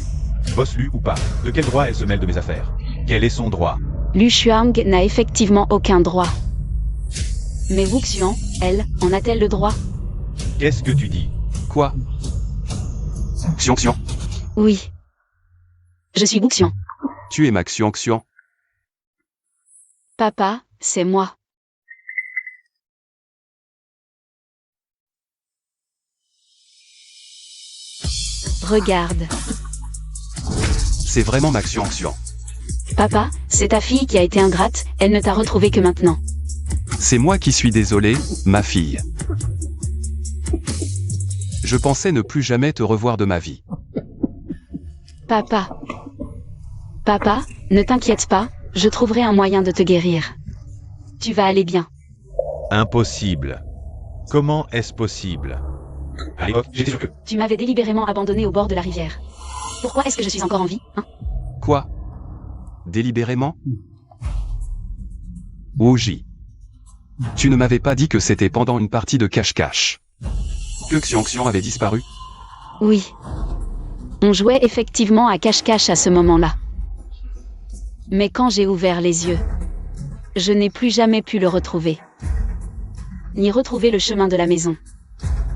Boslu ou pas, de quel droit elle se mêle de mes affaires? Quel est son droit? Lu Shuang n'a effectivement aucun droit. Mais Wuxian, elle, en a-t-elle le droit? Qu'est-ce que tu dis? Quoi? Xion Xion. Oui. Je suis Wuxian. Tu es ma Xion Xion. Papa, c'est moi. Regarde. C'est vraiment ma Xion Xion. Papa, c'est ta fille qui a été ingrate, elle ne t'a retrouvé que maintenant. C'est moi qui suis désolé, ma fille. Je pensais ne plus jamais te revoir de ma vie. Papa. Papa, ne t'inquiète pas, je trouverai un moyen de te guérir. Tu vas aller bien. Impossible. Comment est-ce possible? À l'époque, j'étais sûr que... Tu m'avais délibérément abandonné au bord de la rivière. Pourquoi est-ce que je suis encore en vie, hein? Quoi? Délibérément? Wuji. Tu ne m'avais pas dit que c'était pendant une partie de cache-cache que Xion Xion avait disparu? Oui. On jouait effectivement à cache-cache à ce moment-là. Mais quand j'ai ouvert les yeux, je n'ai plus jamais pu le retrouver. Ni retrouver le chemin de la maison.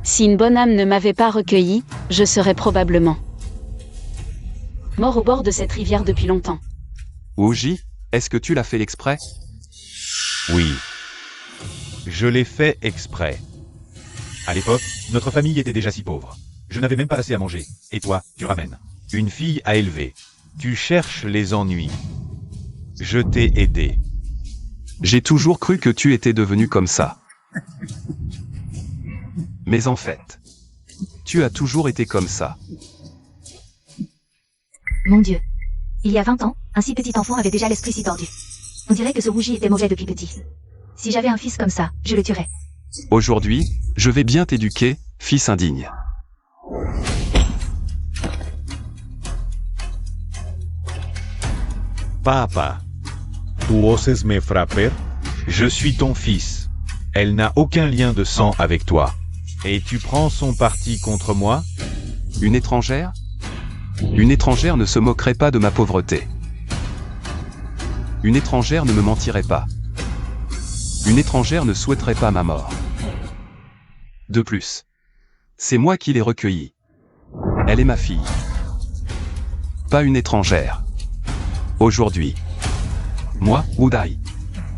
Si une bonne âme ne m'avait pas recueilli, je serais probablement mort au bord de cette rivière depuis longtemps. Wuji, est-ce que tu l'as fait exprès? Oui. Je l'ai fait exprès. À l'époque, notre famille était déjà si pauvre. Je n'avais même pas assez à manger. Et toi, tu ramènes une fille à élever. Tu cherches les ennuis. Je t'ai aidé. J'ai toujours cru que tu étais devenu comme ça. Mais en fait, tu as toujours été comme ça. Mon Dieu. Il y a 20 ans, un si petit enfant avait déjà l'esprit si tordu. On dirait que ce Wuji était mauvais depuis petit. Si j'avais un fils comme ça, je le tuerais. Aujourd'hui, je vais bien t'éduquer, fils indigne. Papa. Tu oses me frapper? Je suis ton fils. Elle n'a aucun lien de sang avec toi. Et tu prends son parti contre moi? Une étrangère? Une étrangère ne se moquerait pas de ma pauvreté. Une étrangère ne me mentirait pas. Une étrangère ne souhaiterait pas ma mort. De plus, c'est moi qui l'ai recueillie. Elle est ma fille. pas une étrangère. Aujourd'hui, moi, Uday,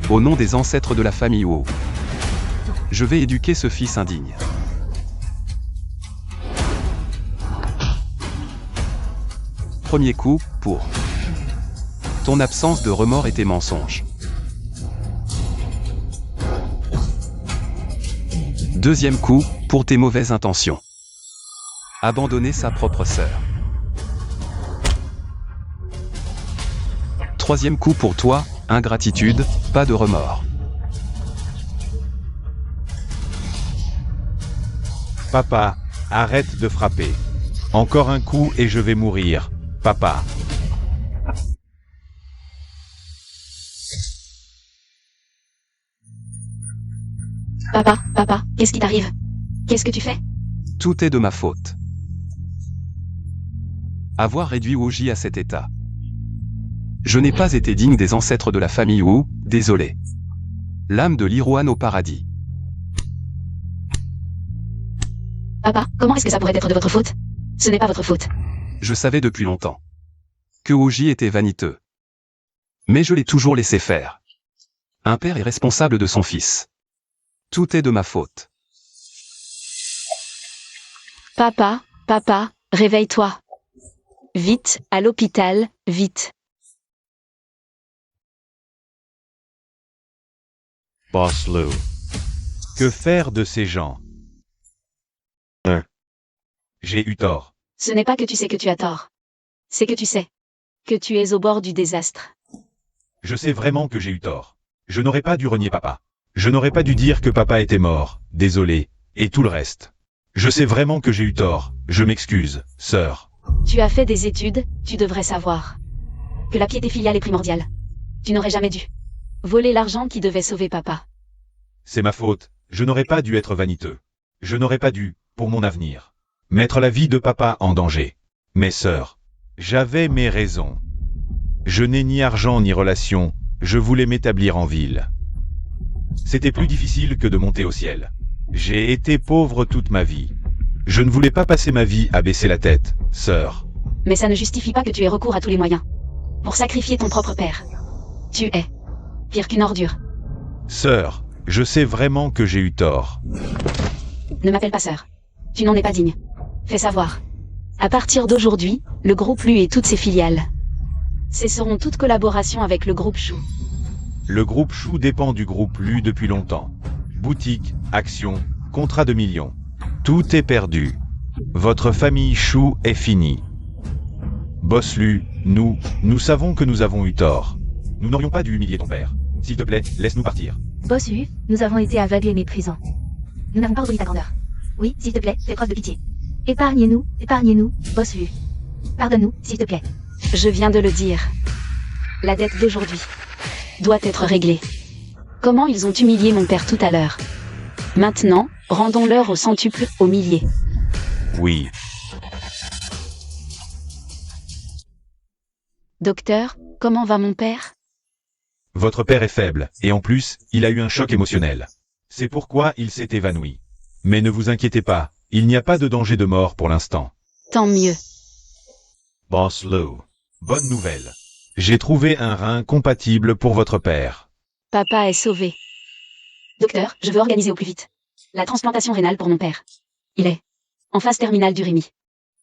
au nom des ancêtres de la famille Wu, je vais éduquer ce fils indigne. Premier coup, pour ton absence de remords et tes mensonges. Deuxième coup, pour tes mauvaises intentions. Abandonner sa propre sœur. Troisième coup pour toi, ingratitude, pas de remords. Papa, arrête de frapper. Encore un coup et je vais mourir. Papa. Papa, qu'est-ce qui t'arrive? Qu'est-ce que tu fais? Tout est de ma faute. Avoir réduit Woji à cet état. Je n'ai pas été digne des ancêtres de la famille Wu, désolé. L'âme de l'Iruan au paradis. Papa, comment est-ce que ça pourrait être de votre faute? Ce n'est pas votre faute. Je savais depuis longtemps que Woji était vaniteux. Mais je l'ai toujours laissé faire. Un père est responsable de son fils. Tout est de ma faute. Papa, réveille-toi. Vite, à l'hôpital, vite. Boss Lou. Que faire de ces gens? J'ai eu tort. Ce n'est pas que tu sais que tu as tort. C'est que tu sais que tu es au bord du désastre. Je sais vraiment que j'ai eu tort. Je n'aurais pas dû renier papa. Je n'aurais pas dû dire que papa était mort, désolé, et tout le reste. Je sais vraiment que j'ai eu tort, je m'excuse, sœur. Tu as fait des études, tu devrais savoir que la piété filiale est primordiale. Tu n'aurais jamais dû voler l'argent qui devait sauver papa. C'est ma faute, je n'aurais pas dû être vaniteux. Je n'aurais pas dû, pour mon avenir, mettre la vie de papa en danger. Mais sœur, j'avais mes raisons. Je n'ai ni argent ni relation, je voulais m'établir en ville. C'était plus difficile que de monter au ciel. J'ai été pauvre toute ma vie. Je ne voulais pas passer ma vie à baisser la tête, sœur. Mais ça ne justifie pas que tu aies recours à tous les moyens pour sacrifier ton propre père. Tu es pire qu'une ordure. Sœur, je sais vraiment que j'ai eu tort. Ne m'appelle pas sœur. Tu n'en es pas digne. Fais savoir. À partir d'aujourd'hui, le groupe Lu et toutes ses filiales cesseront toute collaboration avec le groupe Chou. Le groupe Chou dépend du groupe Lu depuis longtemps. Boutique, actions, contrat de millions. Tout est perdu. Votre famille Chou est finie. Boss Lu, nous savons que nous avons eu tort. Nous n'aurions pas dû humilier ton père. S'il te plaît, laisse-nous partir. Boss Hu, nous avons été aveugles et méprisants. Nous n'avons pas reconnu ta grandeur. Oui, s'il te plaît, fais preuve de pitié. Épargnez-nous, Boss Hu. Pardonne-nous, s'il te plaît. Je viens de le dire. La dette d'aujourd'hui doit être réglée. Comment ils ont humilié mon père tout à l'heure. Maintenant, rendons-leur au centuple, au millier. Oui. Docteur, comment va mon père? Votre père est faible, et en plus, il a eu un choc émotionnel. C'est pourquoi il s'est évanoui. Mais ne vous inquiétez pas, il n'y a pas de danger de mort pour l'instant. Tant mieux. Boss Lou, bonne nouvelle. J'ai trouvé un rein compatible pour votre père. Papa est sauvé. Docteur, je veux organiser au plus vite la transplantation rénale pour mon père. Il est en phase terminale d'urémie.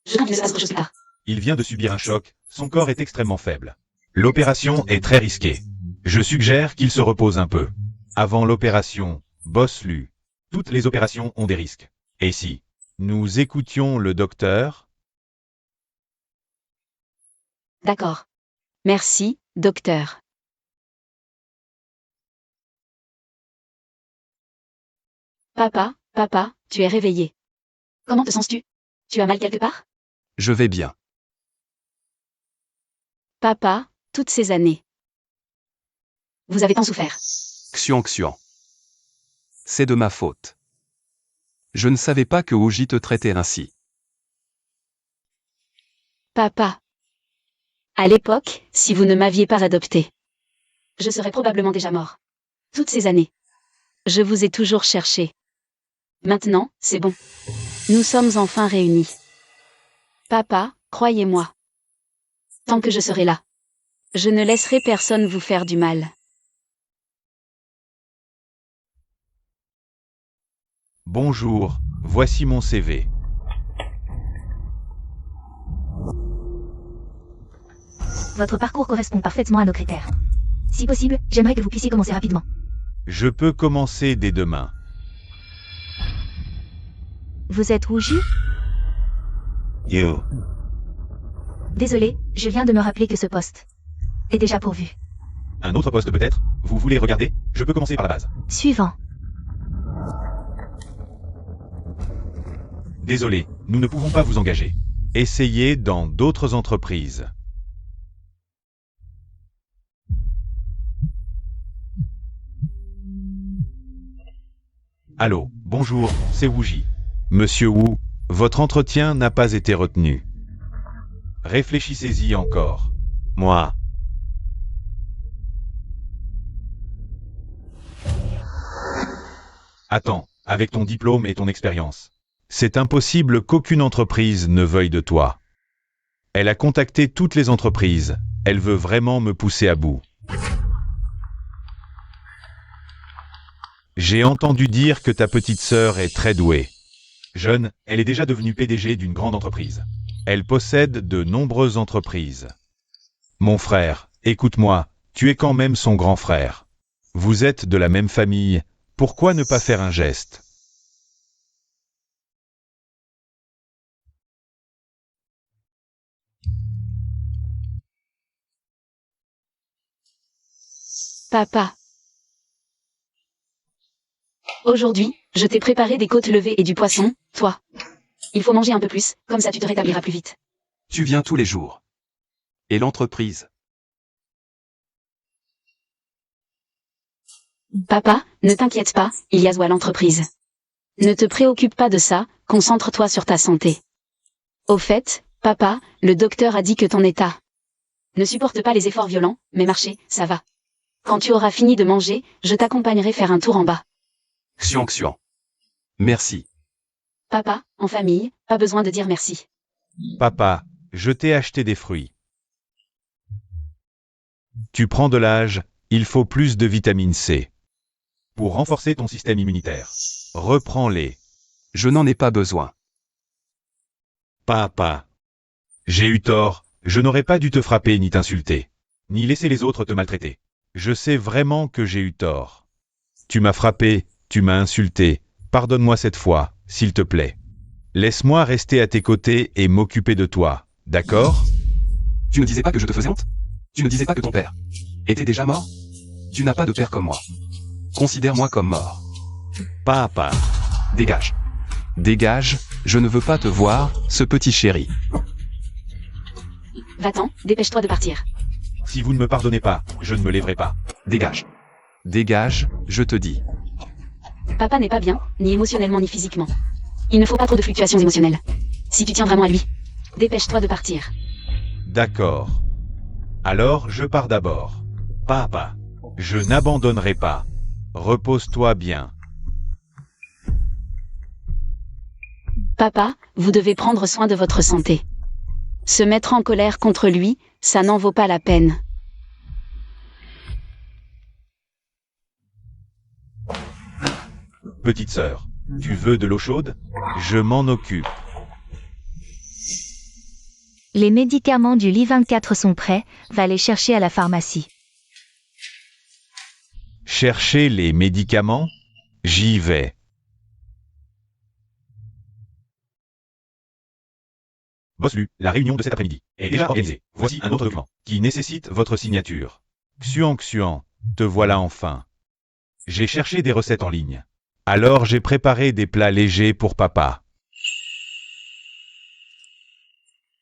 Je crains qu'il ne se passe autre chose plus tard. Il vient de subir un choc, son corps est extrêmement faible. L'opération est très risquée. Je suggère qu'il se repose un peu. Avant l'opération, Boss Lu, toutes les opérations ont des risques. Et si nous écoutions le docteur? D'accord. Merci, docteur. Papa, tu es réveillé. Comment te sens-tu? Tu as mal quelque part? Je vais bien. Papa, toutes ces années. Vous avez tant souffert. Xian. C'est de ma faute. Je ne savais pas que Woji te traitait ainsi. Papa. À l'époque, si vous ne m'aviez pas adopté, je serais probablement déjà mort. Toutes ces années. Je vous ai toujours cherché. Maintenant, c'est bon. Nous sommes enfin réunis. Papa, croyez-moi. tant que je serai là. Je ne laisserai personne vous faire du mal. Bonjour, voici mon CV. Votre parcours correspond parfaitement à nos critères. Si possible, j'aimerais que vous puissiez commencer rapidement. Je peux commencer dès demain. Vous êtes Wuji? You. Désolé, je viens de me rappeler que ce poste est déjà pourvu. Un autre poste peut-être? Vous voulez regarder? Je peux commencer par la base. Suivant. Désolé, nous ne pouvons pas vous engager. Essayez dans d'autres entreprises. Allô, bonjour, c'est Wuji. Monsieur Wu, votre entretien n'a pas été retenu. Réfléchissez-y encore. Moi. Attends, avec ton diplôme et ton expérience. C'est impossible qu'aucune entreprise ne veuille de toi. Elle a contacté toutes les entreprises. Elle veut vraiment me pousser à bout. J'ai entendu dire que ta petite sœur est très douée. Jeune, elle est déjà devenue PDG d'une grande entreprise. Elle possède de nombreuses entreprises. Mon frère, écoute-moi, tu es quand même son grand frère. Vous êtes de la même famille, pourquoi ne pas faire un geste ? Papa. Aujourd'hui, je t'ai préparé des côtes levées et du poisson, toi. Il faut manger un peu plus, comme ça tu te rétabliras plus vite. Tu viens tous les jours. Et l'entreprise? Papa, ne t'inquiète pas, il y a Zoa l'entreprise. Ne te préoccupe pas de ça, concentre-toi sur ta santé. Au fait, papa, le docteur a dit que ton état ne supporte pas les efforts violents, mais marcher, ça va. Quand tu auras fini de manger, je t'accompagnerai faire un tour en bas. Xiang Xiang. Merci. Papa, en famille, pas besoin de dire merci. Papa, je t'ai acheté des fruits. Tu prends de l'âge, il faut plus de vitamine C. Pour renforcer ton système immunitaire. Reprends-les. Je n'en ai pas besoin. Papa. J'ai eu tort, je n'aurais pas dû te frapper ni t'insulter. Ni laisser les autres te maltraiter. Je sais vraiment que j'ai eu tort. Tu m'as frappé, tu m'as insulté. Pardonne-moi cette fois, s'il te plaît. Laisse-moi rester à tes côtés et m'occuper de toi, d'accord? Tu ne disais pas que je te faisais honte? Tu ne disais pas que ton père était déjà mort? Tu n'as pas de père comme moi. Considère-moi comme mort. Papa. Dégage. Dégage, je ne veux pas te voir, ce petit chéri. Va-t'en, dépêche-toi de partir. Si vous ne me pardonnez pas, je ne me lèverai pas. Dégage. Dégage, je te dis. Papa n'est pas bien, ni émotionnellement ni physiquement. Il ne faut pas trop de fluctuations émotionnelles. Si tu tiens vraiment à lui, dépêche-toi de partir. D'accord. Alors, je pars d'abord. Papa. Je n'abandonnerai pas. Repose-toi bien. Papa, vous devez prendre soin de votre santé. Se mettre en colère contre lui, ça n'en vaut pas la peine. Petite sœur, tu veux de l'eau chaude? Je m'en occupe. Les médicaments du lit 24 sont prêts, va les chercher à la pharmacie. Chercher les médicaments? J'y vais. Boss Lu, la réunion de cet après-midi est déjà organisée. Voici un autre document qui nécessite votre signature. Xuan Xuan, te voilà enfin. J'ai cherché des recettes en ligne. Alors j'ai préparé des plats légers pour papa.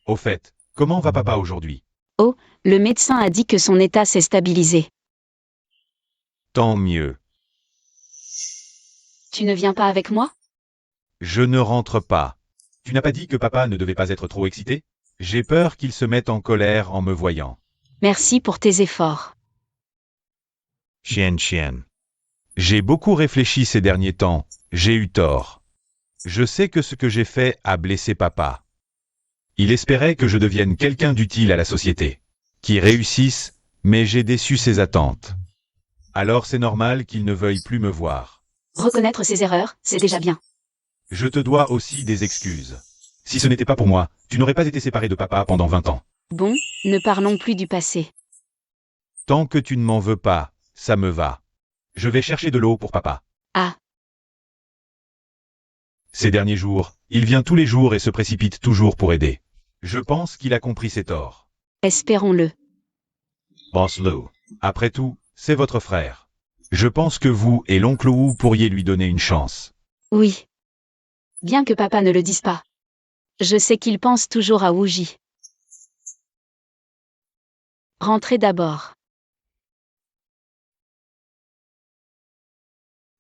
Au fait, comment va papa aujourd'hui? Oh, le médecin a dit que son état s'est stabilisé. Tant mieux. Tu ne viens pas avec moi? Je ne rentre pas. Tu n'as pas dit que papa ne devait pas être trop excité? J'ai peur qu'il se mette en colère en me voyant. Merci pour tes efforts. Chien. J'ai beaucoup réfléchi ces derniers temps, j'ai eu tort. Je sais que ce que j'ai fait a blessé papa. Il espérait que je devienne quelqu'un d'utile à la société, qui réussisse, mais j'ai déçu ses attentes. Alors c'est normal qu'il ne veuille plus me voir. Reconnaître ses erreurs, c'est déjà bien. Je te dois aussi des excuses. Si ce n'était pas pour moi, tu n'aurais pas été séparé de papa pendant 20 ans. Bon, ne parlons plus du passé. Tant que tu ne m'en veux pas, ça me va. Je vais chercher de l'eau pour papa. Ah, Ces derniers jours, il vient tous les jours et se précipite toujours pour aider. Je pense qu'il a compris ses torts. espérons-le. Pense-le. Après tout, c'est votre frère. Je pense que vous et l'oncle Wu pourriez lui donner une chance. Oui. Bien que papa ne le dise pas. Je sais qu'il pense toujours à Wuji. Rentrez d'abord.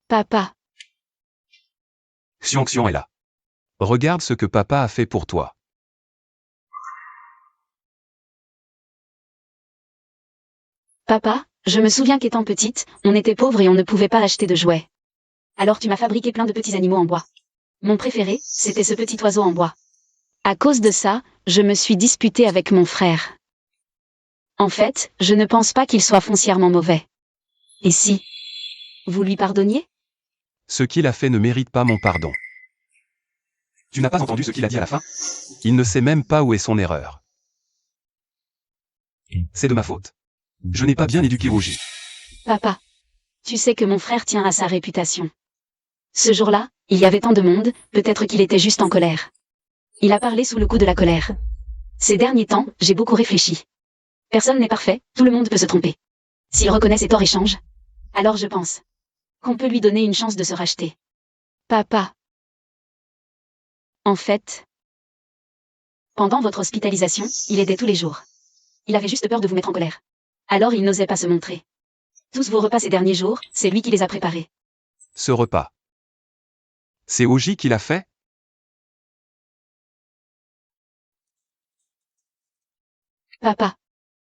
Papa, Xiong est là. Regarde ce que papa a fait pour toi. papa, je me souviens qu'étant petite, on était pauvre et on ne pouvait pas acheter de jouets. Alors tu m'as fabriqué plein de petits animaux en bois. Mon préféré, c'était ce petit oiseau en bois. À cause de ça, je me suis disputée avec mon frère. En fait, je ne pense pas qu'il soit foncièrement mauvais. Et si vous lui pardonniez? Ce qu'il a fait ne mérite pas mon pardon. Tu n'as pas entendu ce qu'il a dit à la fin? Il ne sait même pas où est son erreur. C'est de ma faute. Je n'ai pas bien éduqué Wuji. Papa, tu sais que mon frère tient à sa réputation. Ce jour-là, il y avait tant de monde, peut-être qu'il était juste en colère. Il a parlé sous le coup de la colère. Ces derniers temps, j'ai beaucoup réfléchi. Personne n'est parfait, tout le monde peut se tromper. S'il reconnaît ses torts et change, alors je pense qu'on peut lui donner une chance de se racheter. Papa. En fait, pendant votre hospitalisation, il aidait tous les jours. Il avait juste peur de vous mettre en colère. Alors il n'osait pas se montrer. Tous vos repas ces derniers jours, c'est lui qui les a préparés. Ce repas. C'est Wuji qui l'a fait? Papa.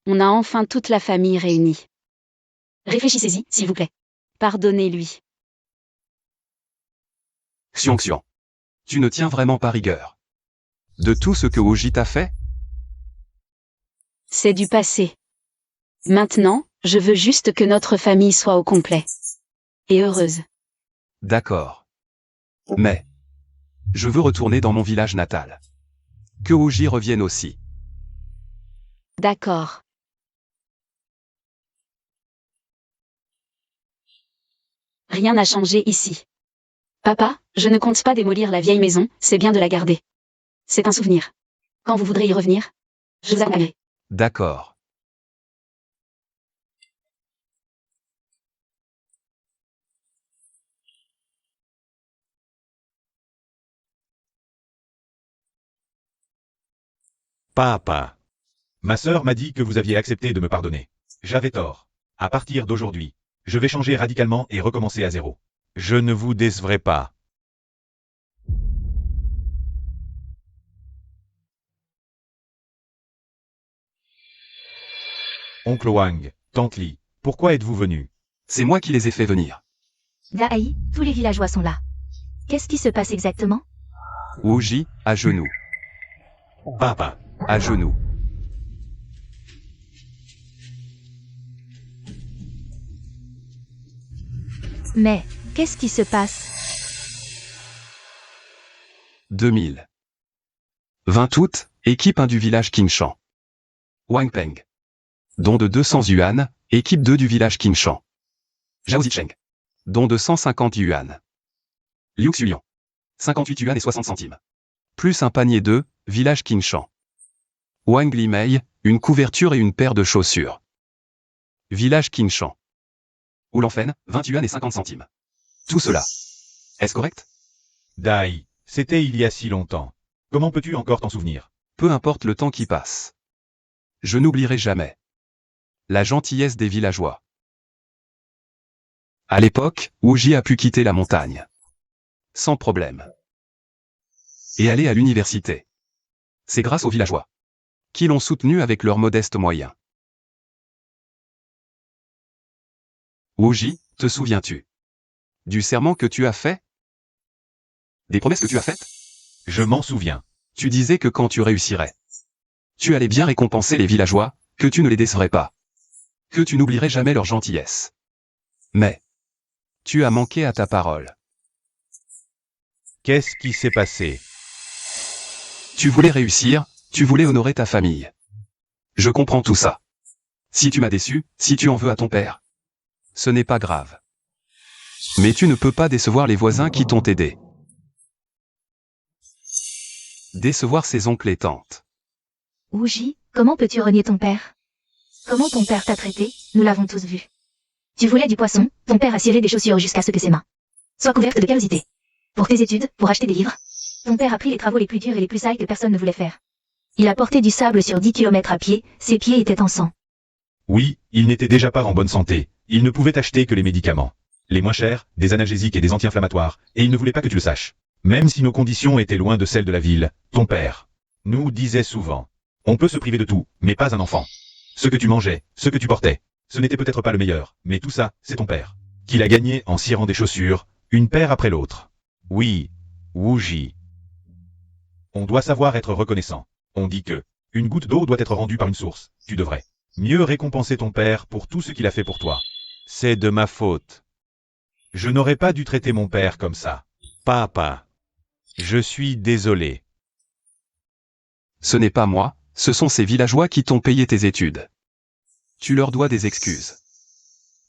On a enfin toute la famille réunie. Réfléchissez-y, s'il vous plaît. Pardonnez-lui. Xiong. Tu ne tiens vraiment pas rigueur. De tout ce que Wuji t'a fait? C'est du passé. Maintenant, je veux juste que notre famille soit au complet. Et heureuse. D'accord. Mais je veux retourner dans mon village natal. Que Wuji revienne aussi. D'accord. Rien n'a changé ici. Papa, je ne compte pas démolir la vieille maison, c'est bien de la garder. C'est un souvenir. Quand vous voudrez y revenir, je vous accompagnerai. D'accord. Papa. Ma sœur m'a dit que vous aviez accepté de me pardonner. J'avais tort. À partir d'aujourd'hui, je vais changer radicalement et recommencer à zéro. Je ne vous décevrai pas. Oncle Wang, Tante Li, pourquoi êtes-vous venu? C'est moi qui les ai fait venir. Dai, tous les villageois sont là. Qu'est-ce qui se passe exactement? Wuji, à genoux. Papa. À genoux. Mais, qu'est-ce qui se passe? 2000. 20 août, équipe 1 du village Qingshan. Wang Peng. Don de 200 yuan, équipe 2 du village Qingshan. Zhao Zicheng. Don de 150 yuan. Liu Xulian. 58 yuan et 60 centimes. Plus un panier de village Qingshan. Wang Limei, une couverture et une paire de chaussures. Village Qingshan. Oulanfen, 20 yuan et 50 centimes. Tout cela. Est-ce correct? Dai, c'était il y a si longtemps. Comment peux-tu encore t'en souvenir? Peu importe le temps qui passe. Je n'oublierai jamais la gentillesse des villageois. À l'époque, Wuji a pu quitter la montagne. Sans problème. Et aller à l'université. C'est grâce aux villageois. Qui l'ont soutenu avec leurs modestes moyens. Wuji, te souviens-tu du serment que tu as fait? Des promesses que tu as faites? Je m'en souviens. Tu disais que quand tu réussirais, tu allais bien récompenser les villageois, que tu ne les décevrais pas, que tu n'oublierais jamais leur gentillesse. Mais tu as manqué à ta parole. Qu'est-ce qui s'est passé? Tu voulais réussir, tu voulais honorer ta famille. Je comprends tout ça. Si tu m'as déçu, si tu en veux à ton père, ce n'est pas grave. Mais tu ne peux pas décevoir les voisins qui t'ont aidé. Décevoir ses oncles et tantes. Wuji, comment peux-tu renier ton père? Comment ton père t'a traité, nous l'avons tous vu. Tu voulais du poisson, ton père a ciré des chaussures jusqu'à ce que ses mains soient couvertes de callosité. Pour tes études, pour acheter des livres, ton père a pris les travaux les plus durs et les plus sales que personne ne voulait faire. Il a porté du sable sur 10 kilomètres à pied, ses pieds étaient en sang. Oui, il n'était déjà pas en bonne santé. Il ne pouvait acheter que les médicaments. Les moins chers, des analgésiques et des anti-inflammatoires, et il ne voulait pas que tu le saches. Même si nos conditions étaient loin de celles de la ville, ton père nous disait souvent: on peut se priver de tout, mais pas un enfant. Ce que tu mangeais, ce que tu portais, ce n'était peut-être pas le meilleur, mais tout ça, c'est ton père, qui l'a gagné en cirant des chaussures, une paire après l'autre. Oui, Wuji. On doit savoir être reconnaissant. On dit que une goutte d'eau doit être rendue par une source. Tu devrais mieux récompenser ton père pour tout ce qu'il a fait pour toi. C'est de ma faute. Je n'aurais pas dû traiter mon père comme ça. Papa. Je suis désolé. Ce n'est pas moi, ce sont ces villageois qui t'ont payé tes études. Tu leur dois des excuses.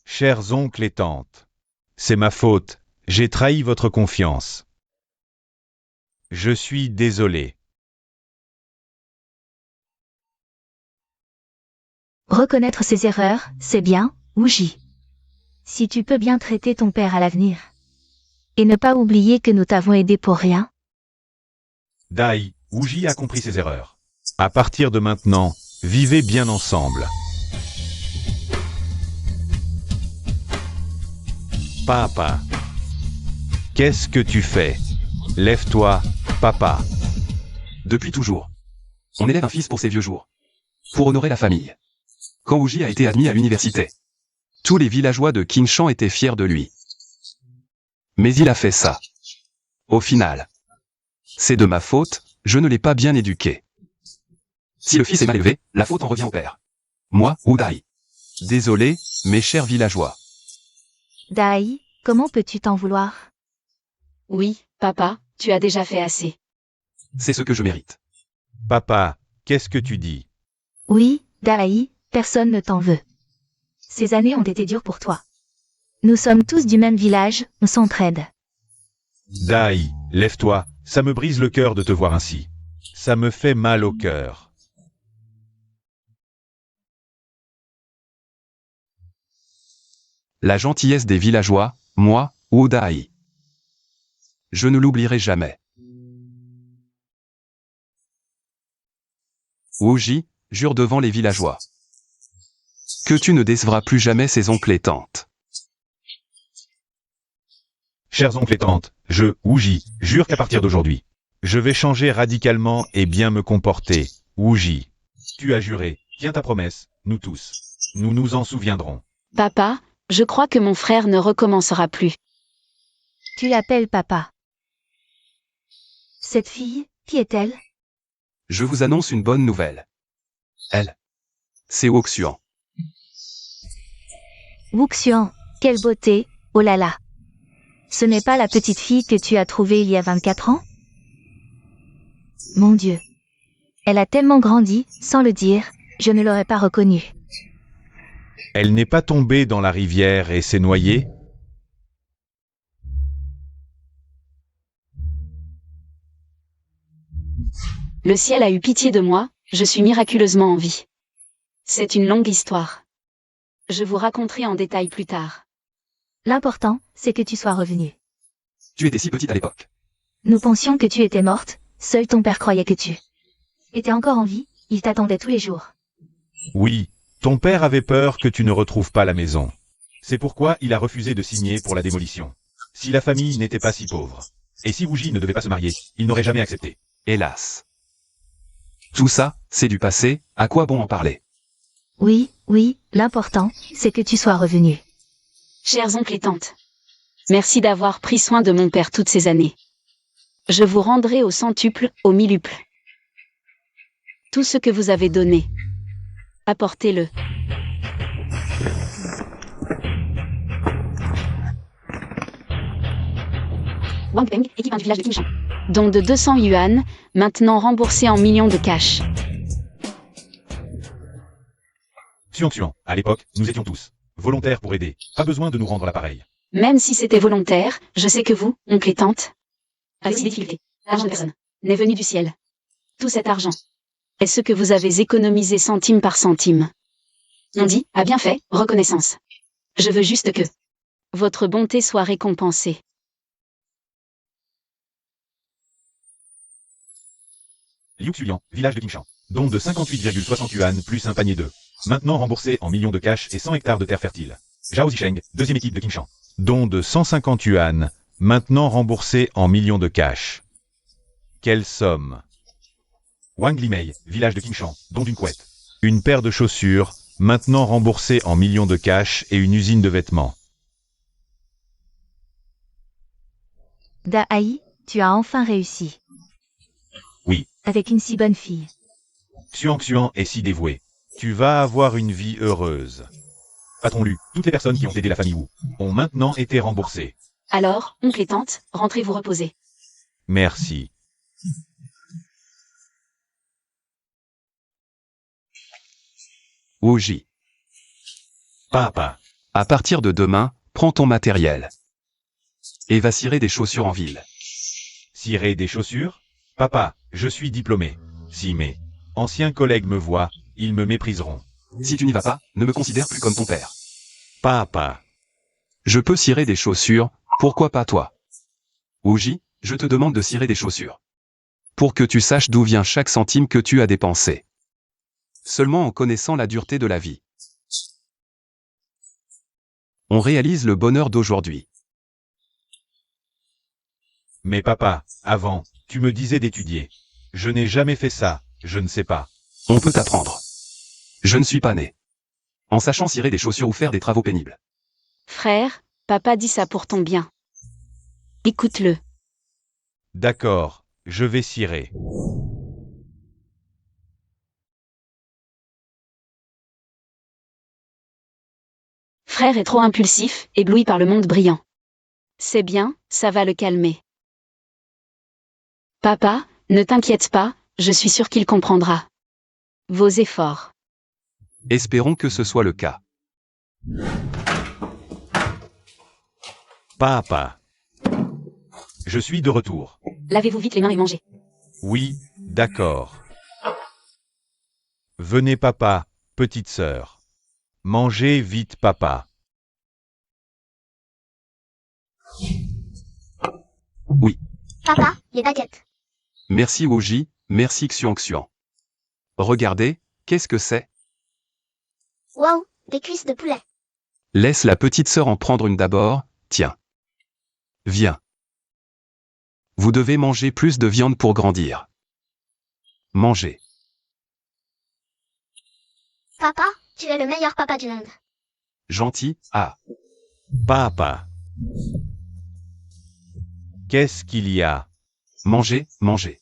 Chers oncles et tantes, c'est ma faute, j'ai trahi votre confiance. Je suis désolé. Reconnaître ses erreurs, c'est bien, Wuji. Si tu peux bien traiter ton père à l'avenir. Et ne pas oublier que nous t'avons aidé pour rien. Dai, Wuji a compris ses erreurs. À partir de maintenant, vivez bien ensemble. Papa. Qu'est-ce que tu fais? Lève-toi, papa. Depuis toujours. On élève un fils pour ses vieux jours. Pour honorer la famille. Quand Wuji a été admis à l'université, tous les villageois de Qingshan étaient fiers de lui. Mais il a fait ça. Au final, c'est de ma faute, je ne l'ai pas bien éduqué. Si le fils est mal élevé, la faute en revient au père. Moi, ou Dai. Désolé, mes chers villageois. Dai, comment peux-tu t'en vouloir? Oui, papa, tu as déjà fait assez. C'est ce que je mérite. Papa, qu'est-ce que tu dis? Oui, Dai, personne ne t'en veut. Ces années ont été dures pour toi. Nous sommes tous du même village, on s'entraide. Dai, lève-toi, ça me brise le cœur de te voir ainsi. Ça me fait mal au cœur. La gentillesse des villageois, moi, ou Dai. Je ne l'oublierai jamais. Wuji, jure devant les villageois que tu ne décevras plus jamais ses oncles et tantes. Chers oncles et tantes, je, Wuji, jure qu'à partir d'aujourd'hui, je vais changer radicalement et bien me comporter. Wuji, tu as juré, tiens ta promesse, nous tous. Nous nous en souviendrons. Papa, je crois que mon frère ne recommencera plus. Tu l'appelles papa. Cette fille, qui est-elle? Je vous annonce une bonne nouvelle. Elle, c'est Wuxian. Wuxian, quelle beauté, oh là là. Ce n'est pas la petite fille que tu as trouvée il y a 24 ans? Mon Dieu. Elle a tellement grandi, sans le dire, je ne l'aurais pas reconnue. Elle n'est pas tombée dans la rivière et s'est noyée? Le ciel a eu pitié de moi, je suis miraculeusement en vie. C'est une longue histoire. Je vous raconterai en détail plus tard. L'important, c'est que tu sois revenue. Tu étais si petite à l'époque. Nous pensions que tu étais morte, seul ton père croyait que tu étais encore en vie, il t'attendait tous les jours. Oui, ton père avait peur que tu ne retrouves pas la maison. C'est pourquoi il a refusé de signer pour la démolition. Si la famille n'était pas si pauvre, et si Wuji ne devait pas se marier, il n'aurait jamais accepté. Hélas. Tout ça, c'est du passé, à quoi bon en parler? Oui, oui, l'important, c'est que tu sois revenue. Chers oncles et tantes, merci d'avoir pris soin de mon père toutes ces années. Je vous rendrai au centuple, au milluple. Tout ce que vous avez donné. Apportez-le. Wang Peng, équipe 1 du village de Qingshan. Don de 200 yuan, maintenant remboursé en millions de cash. Xuan, à l'époque, nous étions tous volontaires pour aider. Pas besoin de nous rendre l'appareil. Même si c'était volontaire, je sais que vous, oncle et tante, avez aussi des difficultés. L'argent de personne n'est venu du ciel. Tout cet argent est ce que vous avez économisé centime par centime. On dit, à bien fait, reconnaissance. Je veux juste que votre bonté soit récompensée. Liu Xulian, village de Qingshan. Don de 58,60 yuan plus un panier d'œufs. Maintenant remboursé en millions de cash et 100 hectares de terre fertile. Zhao Zisheng, deuxième équipe de Qingshan. Don de 150 yuan, maintenant remboursé en millions de cash. Quelle somme? Wang Limei, village de Qingshan, don d'une couette. Une paire de chaussures, maintenant remboursée en millions de cash et une usine de vêtements. Dai, tu as enfin réussi. Oui. Avec une si bonne fille. Xuan est si dévoué. Tu vas avoir une vie heureuse. A-t-on lu, toutes les personnes qui ont aidé la famille Wu ont maintenant été remboursées. Alors, oncle et tante, rentrez vous reposer. Merci. Wuji. Papa. À partir de demain, prends ton matériel. Et va cirer des chaussures en ville. Cirer des chaussures? Papa, je suis diplômé. Si mes anciens collègues me voient, ils me mépriseront. Si tu n'y vas pas, ne me considère plus comme ton père. Papa. Je peux cirer des chaussures, pourquoi pas toi? Wuji, je te demande de cirer des chaussures. Pour que tu saches d'où vient chaque centime que tu as dépensé. Seulement en connaissant la dureté de la vie. On réalise le bonheur d'aujourd'hui. Mais papa, avant, tu me disais d'étudier. Je n'ai jamais fait ça, je ne sais pas. On peut t'apprendre. Je ne suis pas né en sachant cirer des chaussures ou faire des travaux pénibles. Frère, papa dit ça pour ton bien. Écoute-le. D'accord, je vais cirer. Frère est trop impulsif, ébloui par le monde brillant. C'est bien, ça va le calmer. Papa, ne t'inquiète pas, je suis sûr qu'il comprendra vos efforts. Espérons que ce soit le cas. Papa. Je suis de retour. Lavez-vous vite les mains et mangez. Oui, d'accord. Venez papa, petite sœur. Mangez vite papa. Oui. Papa, les baguettes. Merci Wuji, merci Xuan. Regardez, qu'est-ce que c'est? Waouh, des cuisses de poulet. Laisse la petite sœur en prendre une d'abord, tiens. Viens. Vous devez manger plus de viande pour grandir. Mangez. Papa, tu es le meilleur papa du monde. Gentil, ah. Papa. Qu'est-ce qu'il y a? Mangez, mangez.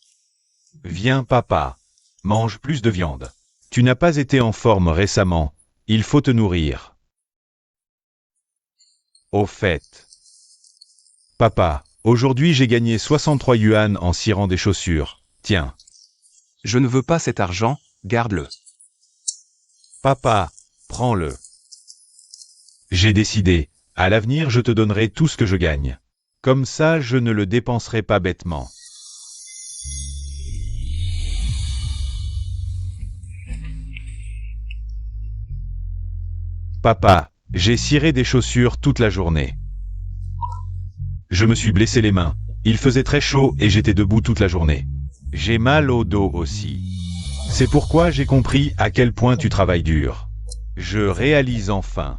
Viens papa. Mange plus de viande. Tu n'as pas été en forme récemment. Il faut te nourrir. Au fait. Papa, aujourd'hui j'ai gagné 63 yuan en cirant des chaussures. Tiens. Je ne veux pas cet argent, garde-le. Papa, prends-le. J'ai décidé. À l'avenir je te donnerai tout ce que je gagne. Comme ça je ne le dépenserai pas bêtement. Papa, j'ai ciré des chaussures toute la journée. Je me suis blessé les mains. Il faisait très chaud et j'étais debout toute la journée. J'ai mal au dos aussi. C'est pourquoi j'ai compris à quel point tu travailles dur. Je réalise enfin.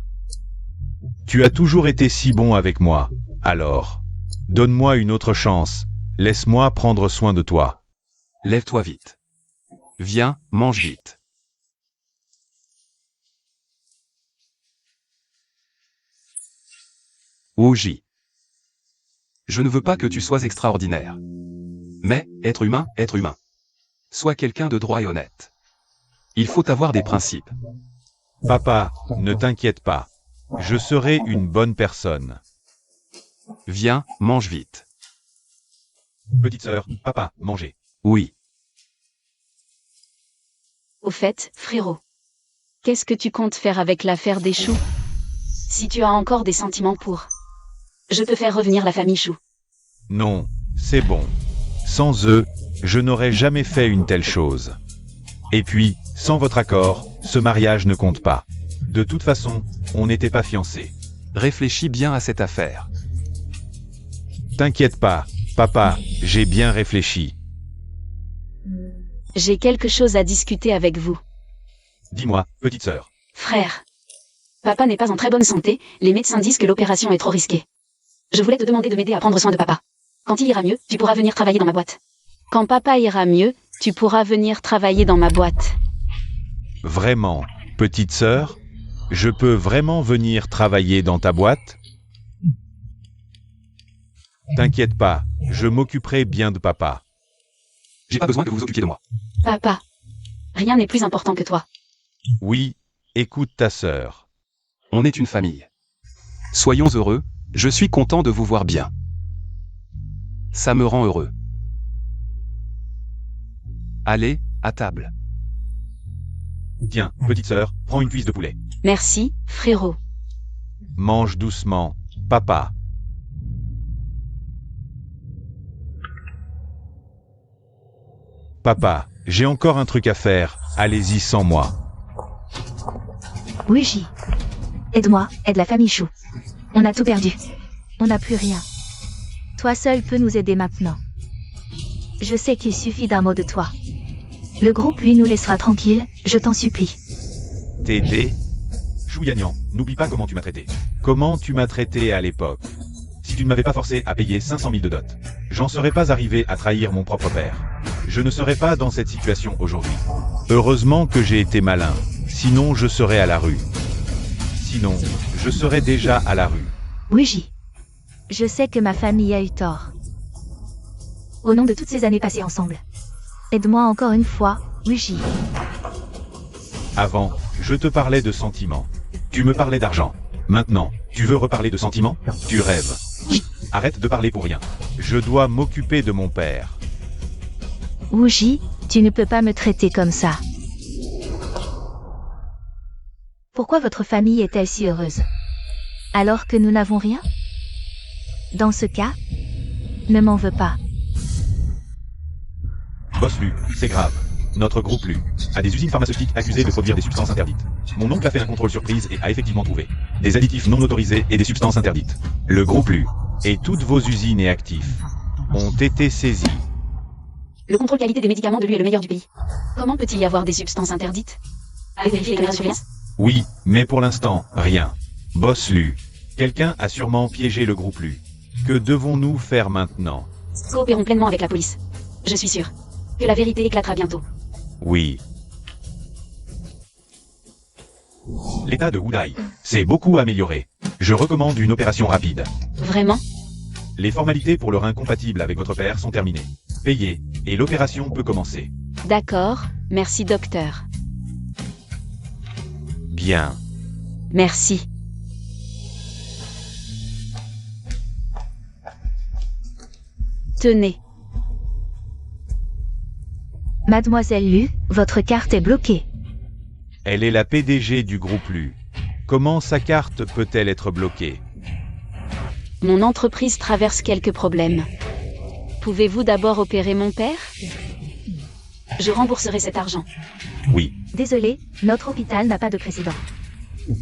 Tu as toujours été si bon avec moi. Alors, donne-moi une autre chance. Laisse-moi prendre soin de toi. Lève-toi vite. Viens, mange vite. Wuji. Je ne veux pas que tu sois extraordinaire. Mais, être humain. Sois quelqu'un de droit et honnête. Il faut avoir des principes. Papa, ne t'inquiète pas. Je serai une bonne personne. Viens, mange vite. Petite sœur, papa, mangez. Oui. Au fait, frérot. Qu'est-ce que tu comptes faire avec l'affaire des choux? Si tu as encore des sentiments pour... Je peux faire revenir la famille Chou. Non, c'est bon. Sans eux, je n'aurais jamais fait une telle chose. Et puis, sans votre accord, ce mariage ne compte pas. De toute façon, on n'était pas fiancés. Réfléchis bien à cette affaire. T'inquiète pas, papa, j'ai bien réfléchi. J'ai quelque chose à discuter avec vous. Dis-moi, petite sœur. Frère. Papa n'est pas en très bonne santé, les médecins disent que l'opération est trop risquée. Je voulais te demander de m'aider à prendre soin de papa. Quand il ira mieux, tu pourras venir travailler dans ma boîte. Quand papa ira mieux, tu pourras venir travailler dans ma boîte. Vraiment, petite sœur, je peux vraiment venir travailler dans ta boîte? T'inquiète pas, je m'occuperai bien de papa. J'ai pas besoin que vous vous occupiez de moi. Papa. Rien n'est plus important que toi. Oui, écoute ta sœur. On est une famille. Soyons heureux, je suis content de vous voir bien. Ça me rend heureux. Allez, à table. Tiens, petite sœur, prends une cuisse de poulet. Merci, frérot. Mange doucement, papa. Papa, j'ai encore un truc à faire, allez-y sans moi. Oui, J. Aide-moi, aide la famille Chou. On a tout perdu. On n'a plus rien. Toi seul peux nous aider maintenant. Je sais qu'il suffit d'un mot de toi. Le groupe, lui, nous laissera tranquilles, je t'en supplie. T'aider? Chou Yanyan, n'oublie pas comment tu m'as traité. Comment tu m'as traité à l'époque? Si tu ne m'avais pas forcé à payer 500 000 de dot, j'en serais pas arrivé à trahir mon propre père. Je ne serais pas dans cette situation aujourd'hui. Heureusement que j'ai été malin, sinon je serais à la rue. Sinon, je serais déjà à la rue. Oui, J. Je sais que ma famille a eu tort. Au nom de toutes ces années passées ensemble. Aide-moi encore une fois, oui, J. Avant, je te parlais de sentiments. Tu me parlais d'argent. Maintenant, tu veux reparler de sentiments? Tu rêves. Arrête de parler pour rien. Je dois m'occuper de mon père. Wuji, tu ne peux pas me traiter comme ça. Pourquoi votre famille est-elle si heureuse? Alors que nous n'avons rien? Dans ce cas, ne m'en veux pas. Boss Lu, c'est grave. Notre groupe Lu a des usines pharmaceutiques accusées de produire des substances interdites. Mon oncle a fait un contrôle surprise et a effectivement trouvé des additifs non autorisés et des substances interdites. Le groupe Lu et toutes vos usines et actifs ont été saisis. Le contrôle qualité des médicaments de lui est le meilleur du pays. Comment peut-il y avoir des substances interdites? Avez-vous vérifié les caméras de surveillance? Oui, mais pour l'instant, rien. Boss Lu, quelqu'un a sûrement piégé le groupe Lu. Que devons-nous faire maintenant? Coopérons pleinement avec la police. Je suis sûr que la vérité éclatera bientôt. Oui. L'état de Wudai s'est beaucoup amélioré. Je recommande une opération rapide. Vraiment? Les formalités pour le rein compatible avec votre père sont terminées. Payez, et l'opération peut commencer. D'accord, merci docteur. Bien. Merci. Tenez. Mademoiselle Lu, votre carte est bloquée. Elle est la PDG du groupe Lu. Comment sa carte peut-elle être bloquée? Mon entreprise traverse quelques problèmes. Pouvez-vous d'abord opérer mon père? Je rembourserai cet argent. Oui. Désolé, notre hôpital n'a pas de président.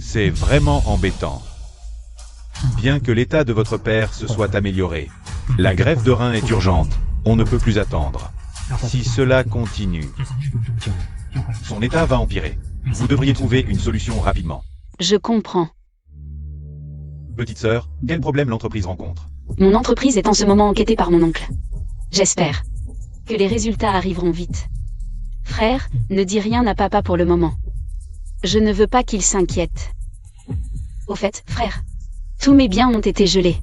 C'est vraiment embêtant. Bien que l'état de votre père se soit amélioré, la greffe de rein est urgente. On ne peut plus attendre. Si cela continue, son état va empirer. Vous devriez trouver une solution rapidement. Je comprends. Petite sœur, quel problème l'entreprise rencontre? Mon entreprise est en ce moment enquêtée par mon oncle. J'espère que les résultats arriveront vite. Frère, ne dis rien à papa pour le moment. Je ne veux pas qu'il s'inquiète. Au fait, frère, tous mes biens ont été gelés.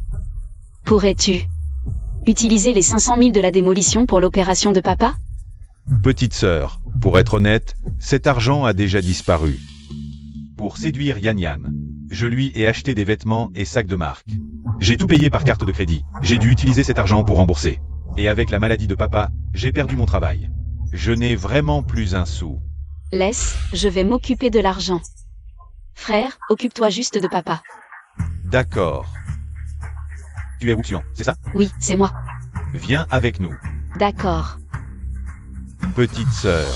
Pourrais-tu utiliser les 500 000 de la démolition pour l'opération de papa? Petite sœur, pour être honnête, cet argent a déjà disparu. Pour séduire Yan Yan, je lui ai acheté des vêtements et sacs de marque. J'ai tout payé par carte de crédit. J'ai dû utiliser cet argent pour rembourser. Et avec la maladie de papa, j'ai perdu mon travail. Je n'ai vraiment plus un sou. Laisse, je vais m'occuper de l'argent. Frère, occupe-toi juste de papa. D'accord. Tu es Wuxian, c'est ça? Oui, c'est moi. Viens avec nous. D'accord. Petite sœur.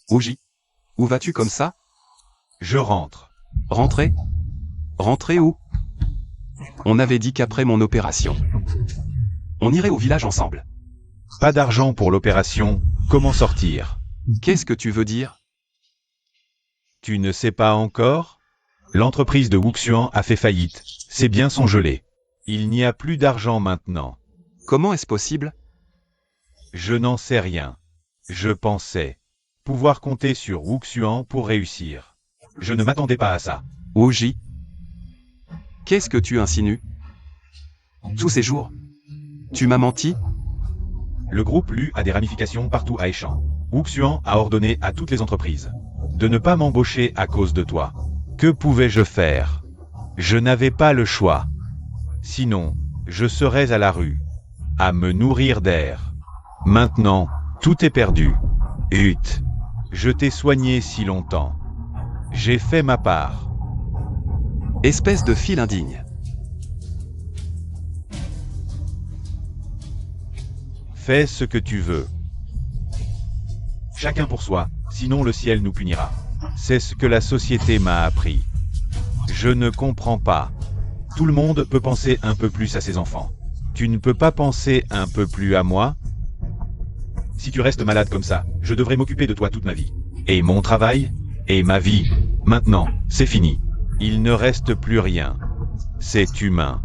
Wuji, où vas-tu comme ça? Je rentre. Rentrer? Rentrer où? On avait dit qu'après mon opération, on irait au village ensemble. Pas d'argent pour l'opération, comment sortir? Qu'est-ce que tu veux dire? Tu ne sais pas encore? L'entreprise de Wuxian a fait faillite, ses biens sont gelés. Il n'y a plus d'argent maintenant. Comment est-ce possible? Je n'en sais rien. Je pensais pouvoir compter sur Wuxian pour réussir. Je ne m'attendais pas à ça. Wuji, qu'est-ce que tu insinues? Tous ces jours, tu m'as menti? Le groupe Lu a des ramifications partout à Échamps. Wuxian a ordonné à toutes les entreprises de ne pas m'embaucher à cause de toi. Que pouvais-je faire? Je n'avais pas le choix. Sinon, je serais à la rue, à me nourrir d'air. Maintenant, tout est perdu. Hut, je t'ai soigné si longtemps. J'ai fait ma part. Espèce de fil indigne. Fais ce que tu veux. Chacun pour soi, sinon le ciel nous punira. C'est ce que la société m'a appris. Je ne comprends pas. Tout le monde peut penser un peu plus à ses enfants. Tu ne peux pas penser un peu plus à moi? Si tu restes malade comme ça, je devrais m'occuper de toi toute ma vie. Et mon travail? Et ma vie? Maintenant, c'est fini. Il ne reste plus rien. C'est humain.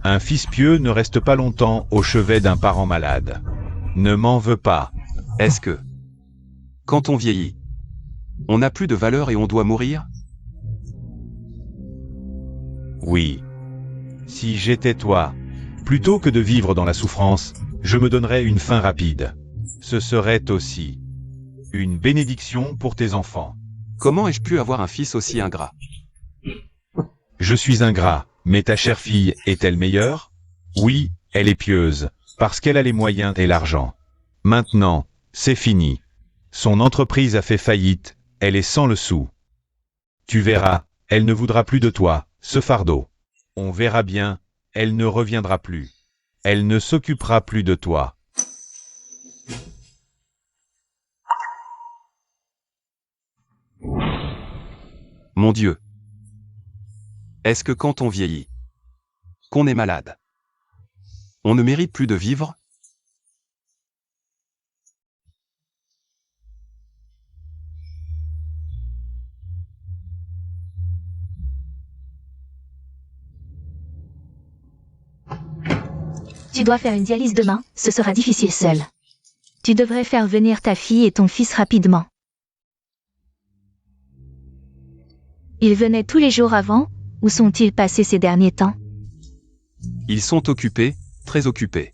Un fils pieux ne reste pas longtemps au chevet d'un parent malade. Ne m'en veux pas. Est-ce que, quand on vieillit, on n'a plus de valeur et on doit mourir? Oui. Si j'étais toi, plutôt que de vivre dans la souffrance, je me donnerais une fin rapide. Ce serait aussi une bénédiction pour tes enfants. Comment ai-je pu avoir un fils aussi ingrat? Je suis ingrat, mais ta chère fille est-elle meilleure? Oui, elle est pieuse, parce qu'elle a les moyens et l'argent. Maintenant, c'est fini. Son entreprise a fait faillite, elle est sans le sou. Tu verras, elle ne voudra plus de toi, ce fardeau. On verra bien, elle ne reviendra plus. Elle ne s'occupera plus de toi. Mon Dieu. Est-ce que quand on vieillit, qu'on est malade, on ne mérite plus de vivre? Tu dois faire une dialyse demain, ce sera difficile seul. Tu devrais faire venir ta fille et ton fils rapidement. Ils venaient tous les jours avant, où sont-ils passés ces derniers temps? Ils sont occupés, très occupés.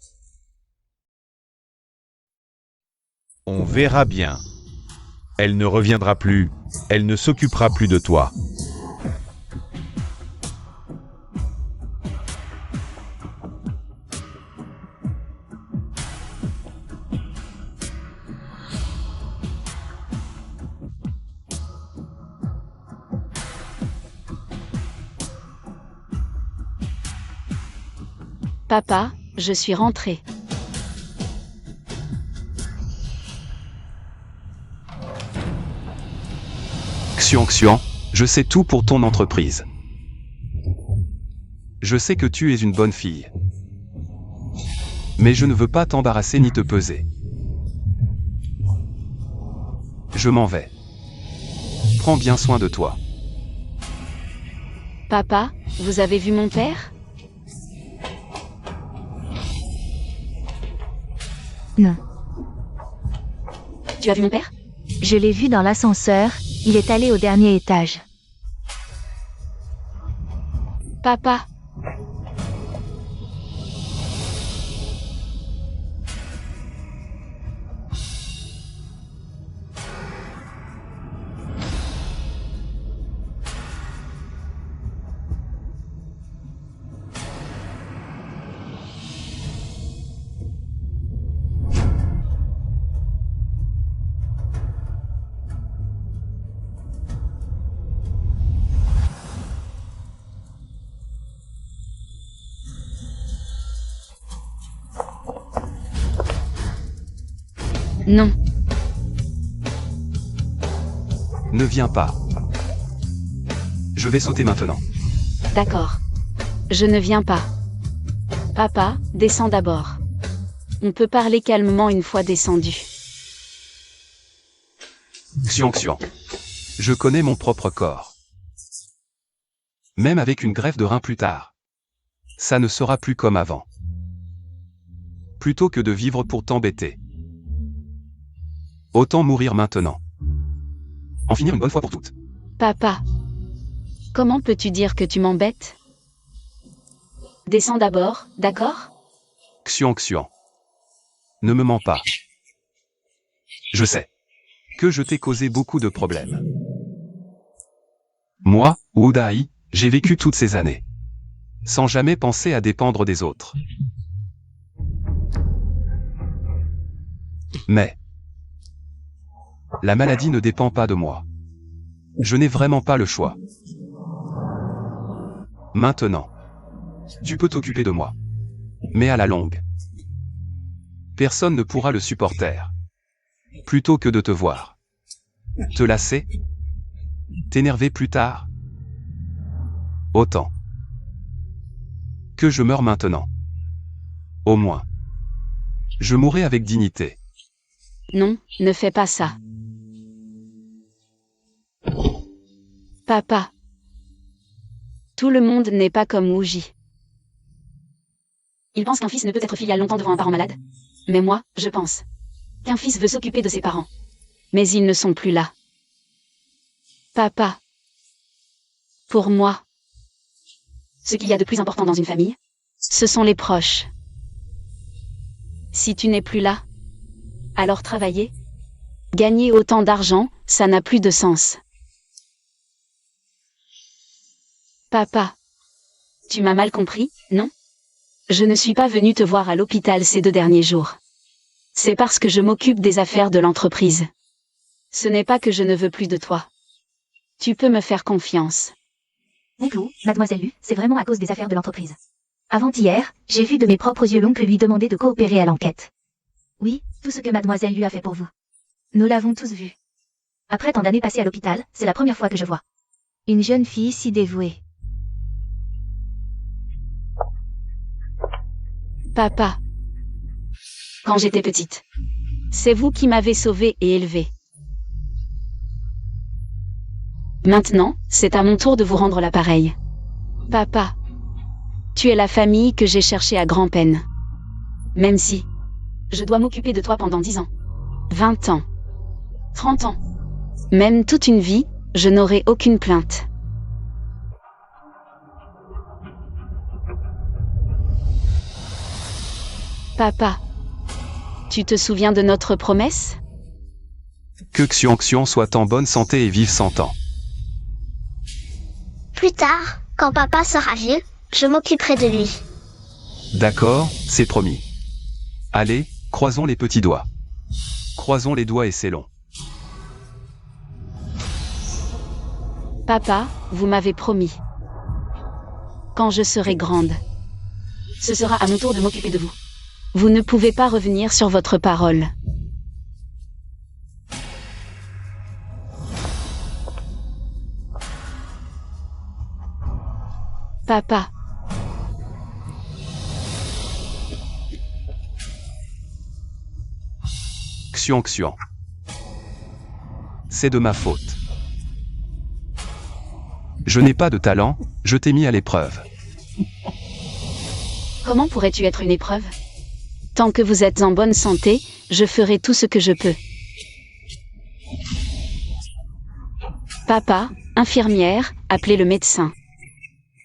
On verra bien. Elle ne reviendra plus, elle ne s'occupera plus de toi. Papa, je suis rentrée. Xian, je sais tout pour ton entreprise. Je sais que tu es une bonne fille. Mais je ne veux pas t'embarrasser ni te peser. Je m'en vais. Prends bien soin de toi. Papa, vous avez vu mon père? Non. Tu as vu mon père? Je l'ai vu dans l'ascenseur, il est allé au dernier étage. Papa. Non. Ne viens pas. Je vais sauter maintenant. D'accord. Je ne viens pas. Papa, descends d'abord. On peut parler calmement une fois descendu. Xian Xian. Je connais mon propre corps. Même avec une greffe de rein plus tard. Ça ne sera plus comme avant. Plutôt que de vivre pour t'embêter. Autant mourir maintenant. En finir une bonne fois pour toutes. Papa. Comment peux-tu dire que tu m'embêtes? Descends d'abord, d'accord? Xian Xian. Ne me mens pas. Je sais que je t'ai causé beaucoup de problèmes. Moi, Wu Dai, j'ai vécu toutes ces années. Sans jamais penser à dépendre des autres. Mais la maladie ne dépend pas de moi. Je n'ai vraiment pas le choix. Maintenant, tu peux t'occuper de moi. Mais à la longue, personne ne pourra le supporter. Plutôt que de te voir te lasser, t'énerver plus tard, autant que je meurs maintenant. Au moins, je mourrai avec dignité. Non, ne fais pas ça. Papa. Tout le monde n'est pas comme Wuji. Il pense qu'un fils ne peut être filial longtemps devant un parent malade. Mais moi, je pense qu'un fils veut s'occuper de ses parents. Mais ils ne sont plus là. Papa. Pour moi, ce qu'il y a de plus important dans une famille, ce sont les proches. Si tu n'es plus là, alors travailler, gagner autant d'argent, ça n'a plus de sens. Papa. Tu m'as mal compris, non? Je ne suis pas venue te voir à l'hôpital ces 2 derniers jours. C'est parce que je m'occupe des affaires de l'entreprise. Ce n'est pas que je ne veux plus de toi. Tu peux me faire confiance. Bonjour, mademoiselle Lu, c'est vraiment à cause des affaires de l'entreprise. Avant-hier, j'ai vu de mes propres yeux l'oncle lui demander de coopérer à l'enquête. Oui, tout ce que mademoiselle Lu a fait pour vous. Nous l'avons tous vu. Après tant d'années passées à l'hôpital, c'est la première fois que je vois. Une jeune fille si dévouée. Papa. Quand j'étais petite, c'est vous qui m'avez sauvée et élevée. Maintenant, c'est à mon tour de vous rendre l'appareil. Papa. Tu es la famille que j'ai cherchée à grand-peine. Même si je dois m'occuper de toi pendant 10 ans, 20 ans, 30 ans, même toute une vie, je n'aurai aucune plainte. Papa, tu te souviens de notre promesse? Que Xian Xian soit en bonne santé et vive 100 ans. Plus tard, quand papa sera vieux, je m'occuperai de lui. D'accord, c'est promis. Allez, croisons les petits doigts. Croisons les doigts et c'est long. Papa, vous m'avez promis. Quand je serai grande, ce sera à mon tour de m'occuper de vous. Vous ne pouvez pas revenir sur votre parole. Papa. Xian Xian. C'est de ma faute. Je n'ai pas de talent, je t'ai mis à l'épreuve. Comment pourrais-tu être une épreuve? Tant que vous êtes en bonne santé, je ferai tout ce que je peux. Papa, infirmière, appelez le médecin.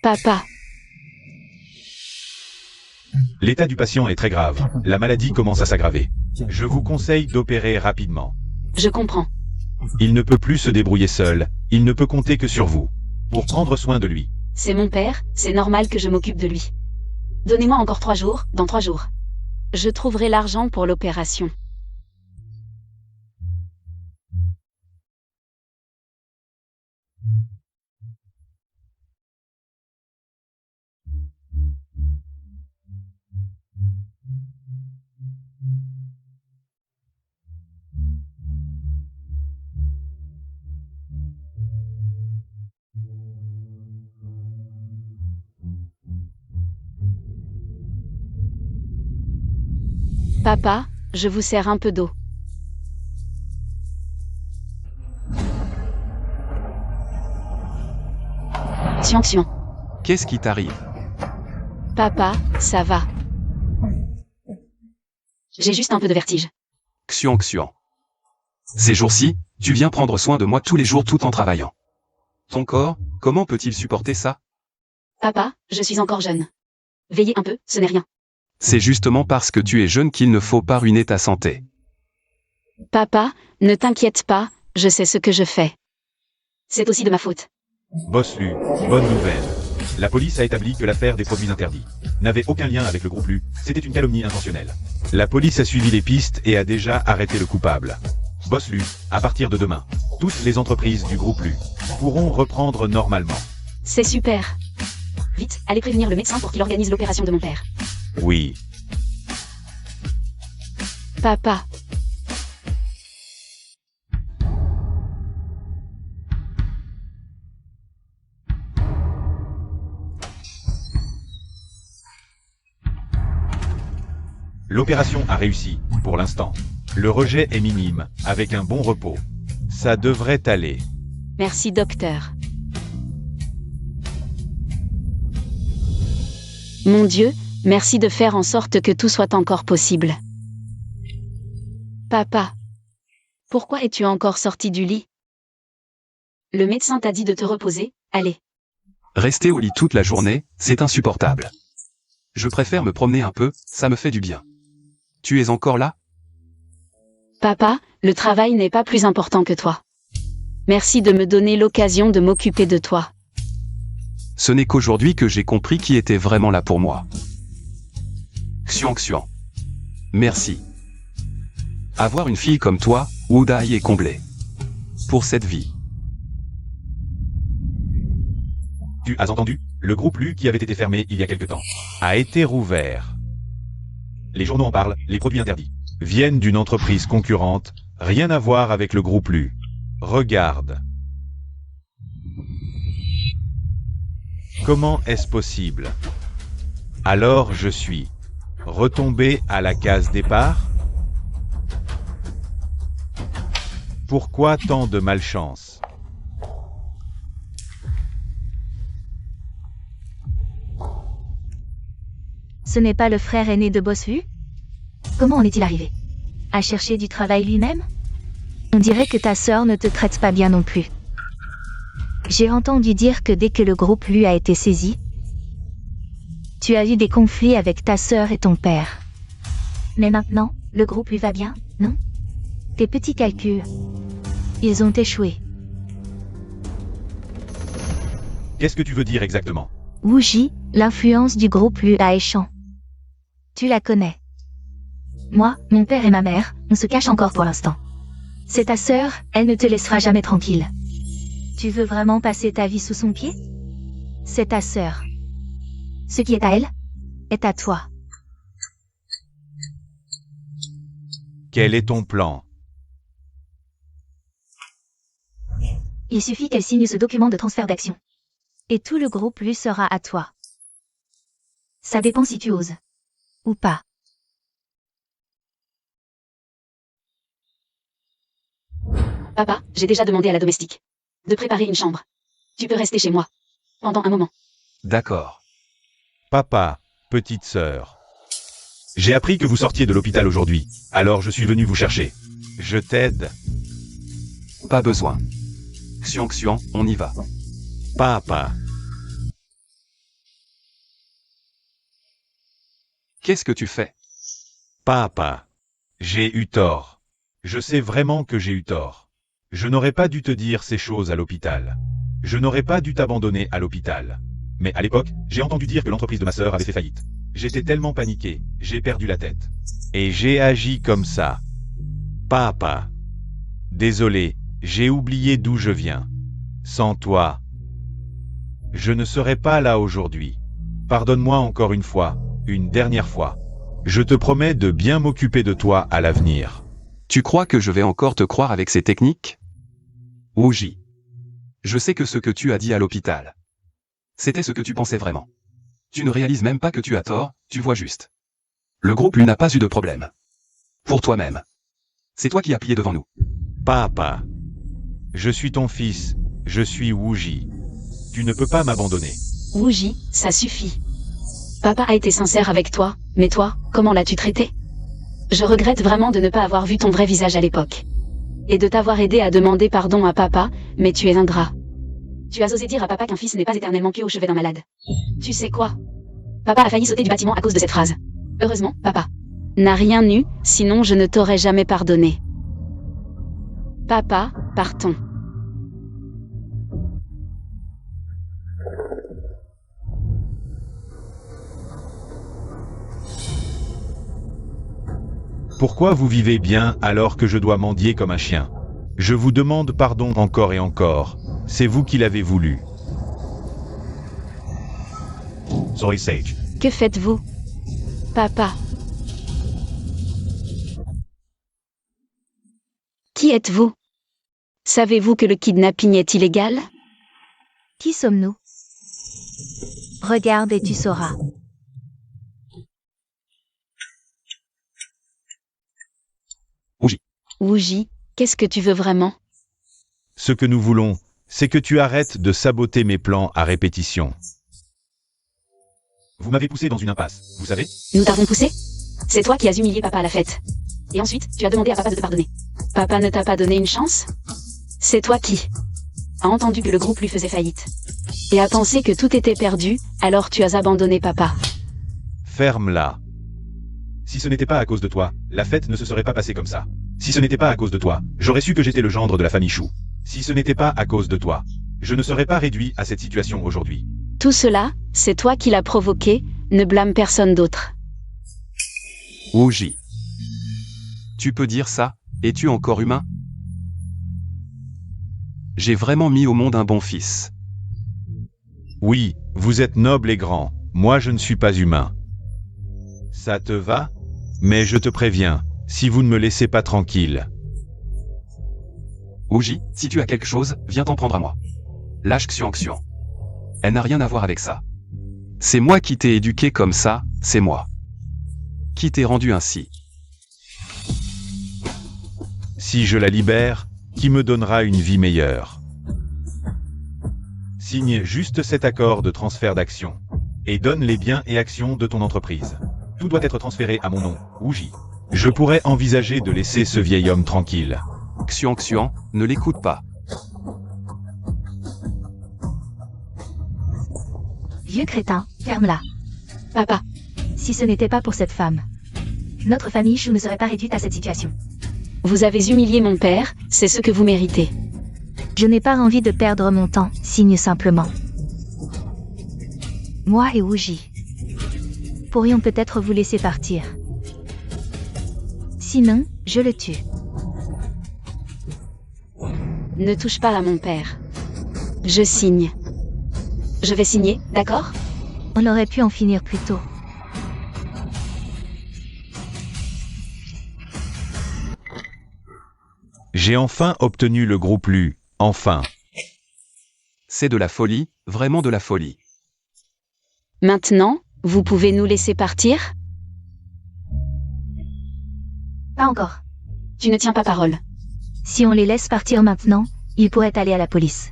Papa, L'état du patient est très grave. La maladie commence à s'aggraver. Je vous conseille d'opérer rapidement. je comprends. Il ne peut plus se débrouiller seul. Il ne peut compter que sur vous. Pour prendre soin de lui. C'est mon père, c'est normal que je m'occupe de lui. Donnez-moi encore 3 jours, dans 3 jours. Je trouverai l'argent pour l'opération. Papa, je vous sers un peu d'eau. Xian. Qu'est-ce qui t'arrive? Papa, ça va. J'ai juste un peu de vertige. Xian. Ces jours-ci, tu viens prendre soin de moi tous les jours tout en travaillant. Ton corps, comment peut-il supporter ça? Papa, je suis encore jeune. Veillez un peu, ce n'est rien. C'est justement parce que tu es jeune qu'il ne faut pas ruiner ta santé. Papa, ne t'inquiète pas, je sais ce que je fais. C'est aussi de ma faute. Boss Lu, bonne nouvelle. La police a établi que l'affaire des produits interdits n'avait aucun lien avec le groupe Lu, c'était une calomnie intentionnelle. La police a suivi les pistes et a déjà arrêté le coupable. Boss Lu, à partir de demain, toutes les entreprises du groupe Lu pourront reprendre normalement. C'est super. Vite, allez prévenir le médecin pour qu'il organise l'opération de mon père. Oui. Papa, L'opération a réussi, pour l'instant. Le rejet est minime, avec un bon repos. Ça devrait aller. merci docteur. Mon Dieu, merci de faire en sorte que tout soit encore possible. Papa, pourquoi es-tu encore sorti du lit? Le médecin t'a dit de te reposer, allez. Rester au lit toute la journée, c'est insupportable. Je préfère me promener un peu, ça me fait du bien. Tu es encore là? Papa, le travail n'est pas plus important que toi. Merci de me donner l'occasion de m'occuper de toi. Ce n'est qu'aujourd'hui que j'ai compris qui était vraiment là pour moi. Xian. Merci. Avoir une fille comme toi, Wudai est comblé. Pour cette vie. Tu as entendu? Le groupe Lu qui avait été fermé il y a quelque temps a été rouvert. Les journaux en parlent, les produits interdits viennent d'une entreprise concurrente, rien à voir avec le groupe Lu. Regarde. Comment est-ce possible? Alors je suis retombé à la case départ? Pourquoi tant de malchance? Ce n'est pas le frère aîné de Boss Lu? Comment en est-il arrivé? À chercher du travail lui-même? On dirait que ta sœur ne te traite pas bien non plus. J'ai entendu dire que dès que le groupe Lu a été saisi, tu as eu des conflits avec ta sœur et ton père. Mais maintenant, le groupe Lu va bien, non? Tes petits calculs, ils ont échoué. Qu'est-ce que tu veux dire exactement? Wuji, l'influence du groupe Lu à Échan. Tu la connais. Moi, mon père et ma mère, on se cache encore pour l'instant. C'est ta sœur, elle ne te laissera jamais tranquille. Tu veux vraiment passer ta vie sous son pied? C'est ta sœur. Ce qui est à elle, est à toi. Quel est ton plan? Il suffit qu'elle signe ce document de transfert d'action. Et tout le groupe Lu sera à toi. Ça dépend si tu oses. Ou pas. Papa, j'ai déjà demandé à la domestique de préparer une chambre. Tu peux rester chez moi. Pendant un moment. D'accord. Papa, petite sœur. J'ai appris que vous sortiez de l'hôpital aujourd'hui, alors je suis venu vous chercher. Je t'aide. Pas besoin. Xian, on y va. Papa. Qu'est-ce que tu fais? Papa. J'ai eu tort. Je sais vraiment que j'ai eu tort. Je n'aurais pas dû te dire ces choses à l'hôpital. Je n'aurais pas dû t'abandonner à l'hôpital. Mais à l'époque, j'ai entendu dire que l'entreprise de ma sœur avait fait faillite. J'étais tellement paniqué, j'ai perdu la tête. Et j'ai agi comme ça. Papa. Désolé, j'ai oublié d'où je viens. Sans toi, je ne serais pas là aujourd'hui. Pardonne-moi encore une fois, une dernière fois. Je te promets de bien m'occuper de toi à l'avenir. Tu crois que je vais encore te croire avec ces techniques? Wuji. Je sais que ce que tu as dit à l'hôpital, c'était ce que tu pensais vraiment. Tu ne réalises même pas que tu as tort, tu vois juste. Le groupe lui n'a pas eu de problème. Pour toi-même. C'est toi qui as plié devant nous. Papa. Je suis ton fils, je suis Wuji. Tu ne peux pas m'abandonner. Wuji, ça suffit. Papa a été sincère avec toi, mais toi, comment l'as-tu traité? Je regrette vraiment de ne pas avoir vu ton vrai visage à l'époque. Et de t'avoir aidé à demander pardon à papa, mais tu es ingrat. Tu as osé dire à papa qu'un fils n'est pas éternellement pieux au chevet d'un malade. Tu sais quoi? Papa a failli sauter du bâtiment à cause de cette phrase. Heureusement, papa n'a rien eu, sinon je ne t'aurais jamais pardonné. Papa, partons. Pourquoi vous vivez bien alors que je dois mendier comme un chien? Je vous demande pardon encore et encore. C'est vous qui l'avez voulu. Sorry, Sage. Que faites-vous? Papa. Qui êtes-vous? Savez-vous que le kidnapping est illégal? Qui sommes-nous? Regarde et tu sauras. Wuji, qu'est-ce que tu veux vraiment? Ce que nous voulons, c'est que tu arrêtes de saboter mes plans à répétition. Vous m'avez poussé dans une impasse, vous savez? Nous t'avons poussé? C'est toi qui as humilié papa à la fête. Et ensuite, tu as demandé à papa de te pardonner. Papa ne t'a pas donné une chance? C'est toi qui as entendu que le groupe lui faisait faillite. Et a pensé que tout était perdu, alors tu as abandonné papa. Ferme-la. Si ce n'était pas à cause de toi, la fête ne se serait pas passée comme ça. Si ce n'était pas à cause de toi, j'aurais su que j'étais le gendre de la famille Chou. Si ce n'était pas à cause de toi, je ne serais pas réduit à cette situation aujourd'hui. Tout cela, c'est toi qui l'as provoqué, ne blâme personne d'autre. Wuji. Tu peux dire ça? Es-tu encore humain? J'ai vraiment mis au monde un bon fils. Oui, vous êtes noble et grand, moi je ne suis pas humain. Ça te va? Mais je te préviens, si vous ne me laissez pas tranquille. Wuji, si tu as quelque chose, viens t'en prendre à moi. Lâche Xian. Elle n'a rien à voir avec ça. C'est moi qui t'ai éduqué comme ça, c'est moi. Qui t'ai rendu ainsi. Si je la libère, qui me donnera une vie meilleure? Signe juste cet accord de transfert d'action. Et donne les biens et actions de ton entreprise. Tout doit être transféré à mon nom, Wuji. Je pourrais envisager de laisser ce vieil homme tranquille. Xian, ne l'écoute pas. Vieux crétin, ferme-la. Papa. Si ce n'était pas pour cette femme, notre famille Chou ne serait pas réduite à cette situation. Vous avez humilié mon père, c'est ce que vous méritez. Je n'ai pas envie de perdre mon temps, signe simplement. Moi et Wuji pourrions peut-être vous laisser partir. Sinon, je le tue. Ne touche pas à mon père. Je signe. Je vais signer, d'accord? On aurait pu en finir plus tôt. J'ai enfin obtenu le groupe Lu, enfin. C'est de la folie, vraiment de la folie. Maintenant, vous pouvez nous laisser partir? Pas encore. Tu ne tiens pas parole. Si on les laisse partir maintenant, ils pourraient aller à la police.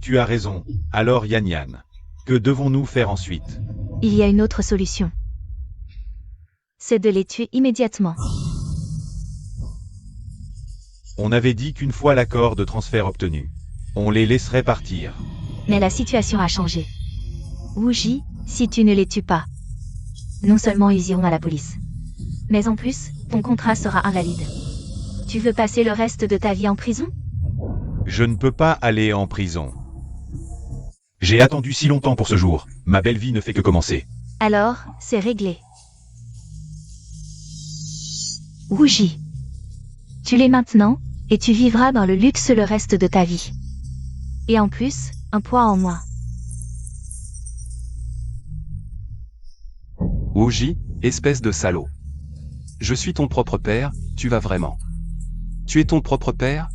Tu as raison. Alors Yan, que devons-nous faire ensuite? Il y a une autre solution. C'est de les tuer immédiatement. On avait dit qu'une fois l'accord de transfert obtenu, On les laisserait partir. Mais la situation a changé. Wuji, si tu ne les tues pas, non seulement ils iront à la police, mais en plus, ton contrat sera invalide. Tu veux passer le reste de ta vie en prison? Je ne peux pas aller en prison. J'ai attendu si longtemps pour ce jour. Ma belle vie ne fait que commencer. Alors, c'est réglé. Wuji. Tu l'es maintenant, et tu vivras dans le luxe le reste de ta vie. Et en plus, un poids en moins. Wuji, espèce de salaud. Je suis ton propre père, tu vas vraiment. Tu es ton propre père?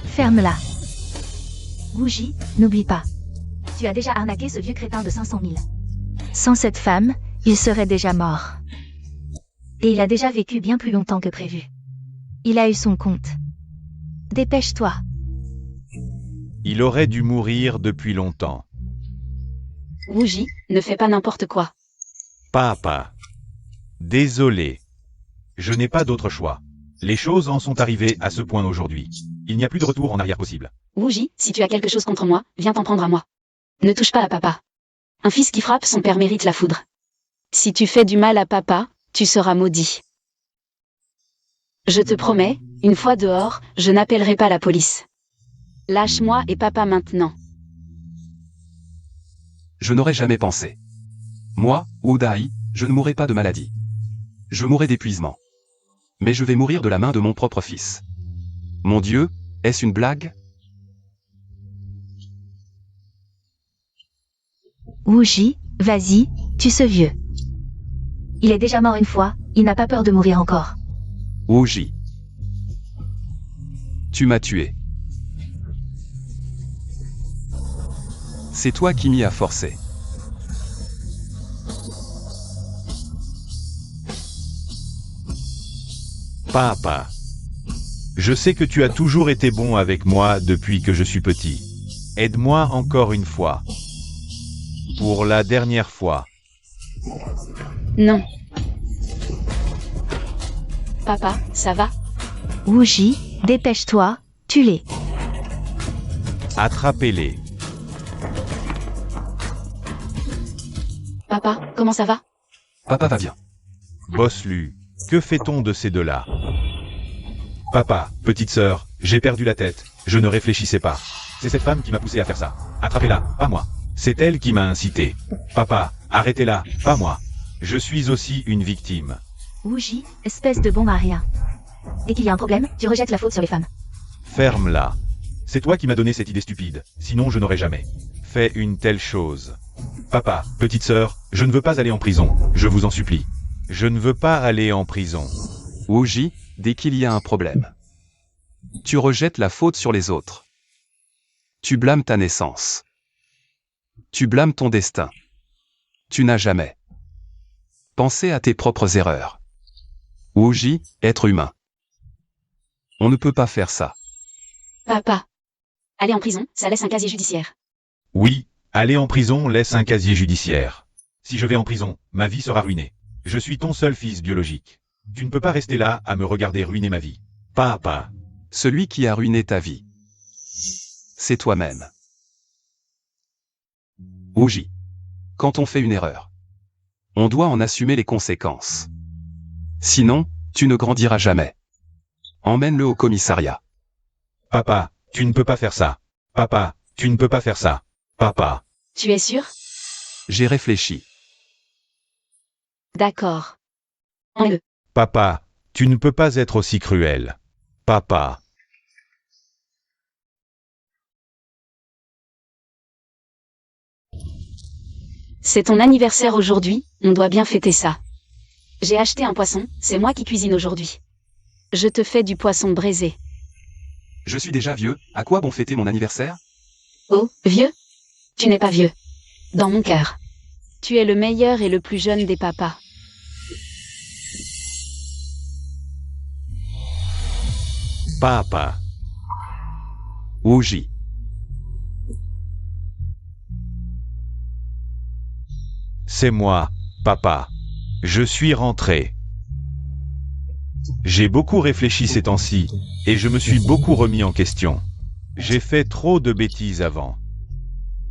Ferme-la. Wuji, n'oublie pas. Tu as déjà arnaqué ce vieux crétin de 500 000. Sans cette femme, il serait déjà mort. Et il a déjà vécu bien plus longtemps que prévu. Il a eu son compte. Dépêche-toi. Il aurait dû mourir depuis longtemps. Wuji, ne fais pas n'importe quoi. Papa. Désolé. Je n'ai pas d'autre choix. Les choses en sont arrivées à ce point aujourd'hui. Il n'y a plus de retour en arrière possible. Wuji, si tu as quelque chose contre moi, viens t'en prendre à moi. Ne touche pas à papa. Un fils qui frappe son père mérite la foudre. Si tu fais du mal à papa, tu seras maudit. Je te promets, une fois dehors, je n'appellerai pas la police. Lâche-moi et papa maintenant. Je n'aurais jamais pensé. Moi, Uday, je ne mourrai pas de maladie. Je mourrai d'épuisement. Mais je vais mourir de la main de mon propre fils. Mon Dieu, est-ce une blague? Wuji, vas-y, tue ce vieux. Il est déjà mort une fois, il n'a pas peur de mourir encore. Wuji. Tu m'as tué. C'est toi qui m'y as forcé. Papa. Je sais que tu as toujours été bon avec moi depuis que je suis petit. Aide-moi encore une fois. Pour la dernière fois. Non. Papa, ça va? Wuji, dépêche-toi, tue-les. Attrapez-les. Papa, comment ça va? Papa va bien. Bosslu, que fait-on de ces deux-là? Papa, petite sœur, j'ai perdu la tête, je ne réfléchissais pas. C'est cette femme qui m'a poussé à faire ça. Attrapez-la, pas moi. C'est elle qui m'a incité. Papa, arrêtez-la, pas moi. Je suis aussi une victime. Wuji, espèce de bon à rien. Dès qu'il y a un problème, tu rejettes la faute sur les femmes. Ferme-la. C'est toi qui m'as donné cette idée stupide, sinon je n'aurais jamais fait une telle chose. Papa, petite sœur, je ne veux pas aller en prison, je vous en supplie. Je ne veux pas aller en prison. Wuji, dès qu'il y a un problème, tu rejettes la faute sur les autres. Tu blâmes ta naissance. Tu blâmes ton destin. Tu n'as jamais pensé à tes propres erreurs. Wuji, être humain. On ne peut pas faire ça. Papa. Aller en prison, ça laisse un casier judiciaire. Oui, aller en prison laisse un casier judiciaire. Si je vais en prison, ma vie sera ruinée. Je suis ton seul fils biologique. Tu ne peux pas rester là à me regarder ruiner ma vie. Papa. Celui qui a ruiné ta vie, c'est toi-même. Wuji. Quand on fait une erreur, on doit en assumer les conséquences. Sinon, tu ne grandiras jamais. Emmène-le au commissariat. Papa, tu ne peux pas faire ça. Papa, tu ne peux pas faire ça. Papa. Tu es sûr? J'ai réfléchi. D'accord. Emmène-le. Papa, tu ne peux pas être aussi cruel. Papa. C'est ton anniversaire aujourd'hui, on doit bien fêter ça. J'ai acheté un poisson, c'est moi qui cuisine aujourd'hui. Je te fais du poisson braisé. Je suis déjà vieux, à quoi bon fêter mon anniversaire? Oh, vieux? Tu n'es pas vieux. Dans mon cœur. Tu es le meilleur et le plus jeune des papas. Papa. Wuji. C'est moi, papa. Je suis rentré. J'ai beaucoup réfléchi ces temps-ci, et je me suis beaucoup remis en question. J'ai fait trop de bêtises avant.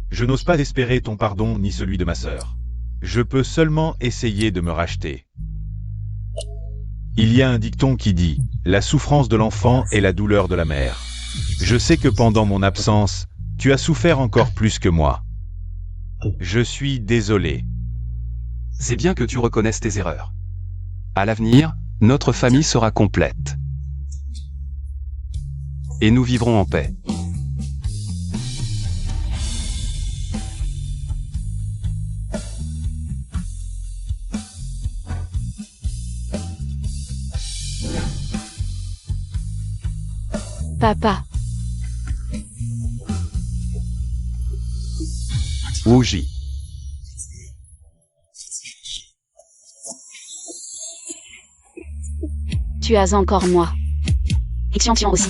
Je n'ose pas espérer ton pardon ni celui de ma sœur. Je peux seulement essayer de me racheter. Il y a un dicton qui dit « La souffrance de l'enfant est la douleur de la mère ». Je sais que pendant mon absence, tu as souffert encore plus que moi. Je suis désolé. C'est bien que tu reconnaisses tes erreurs. À l'avenir, notre famille sera complète. Et nous vivrons en paix. Papa, Wuji. tu as encore moi. Et Xian aussi.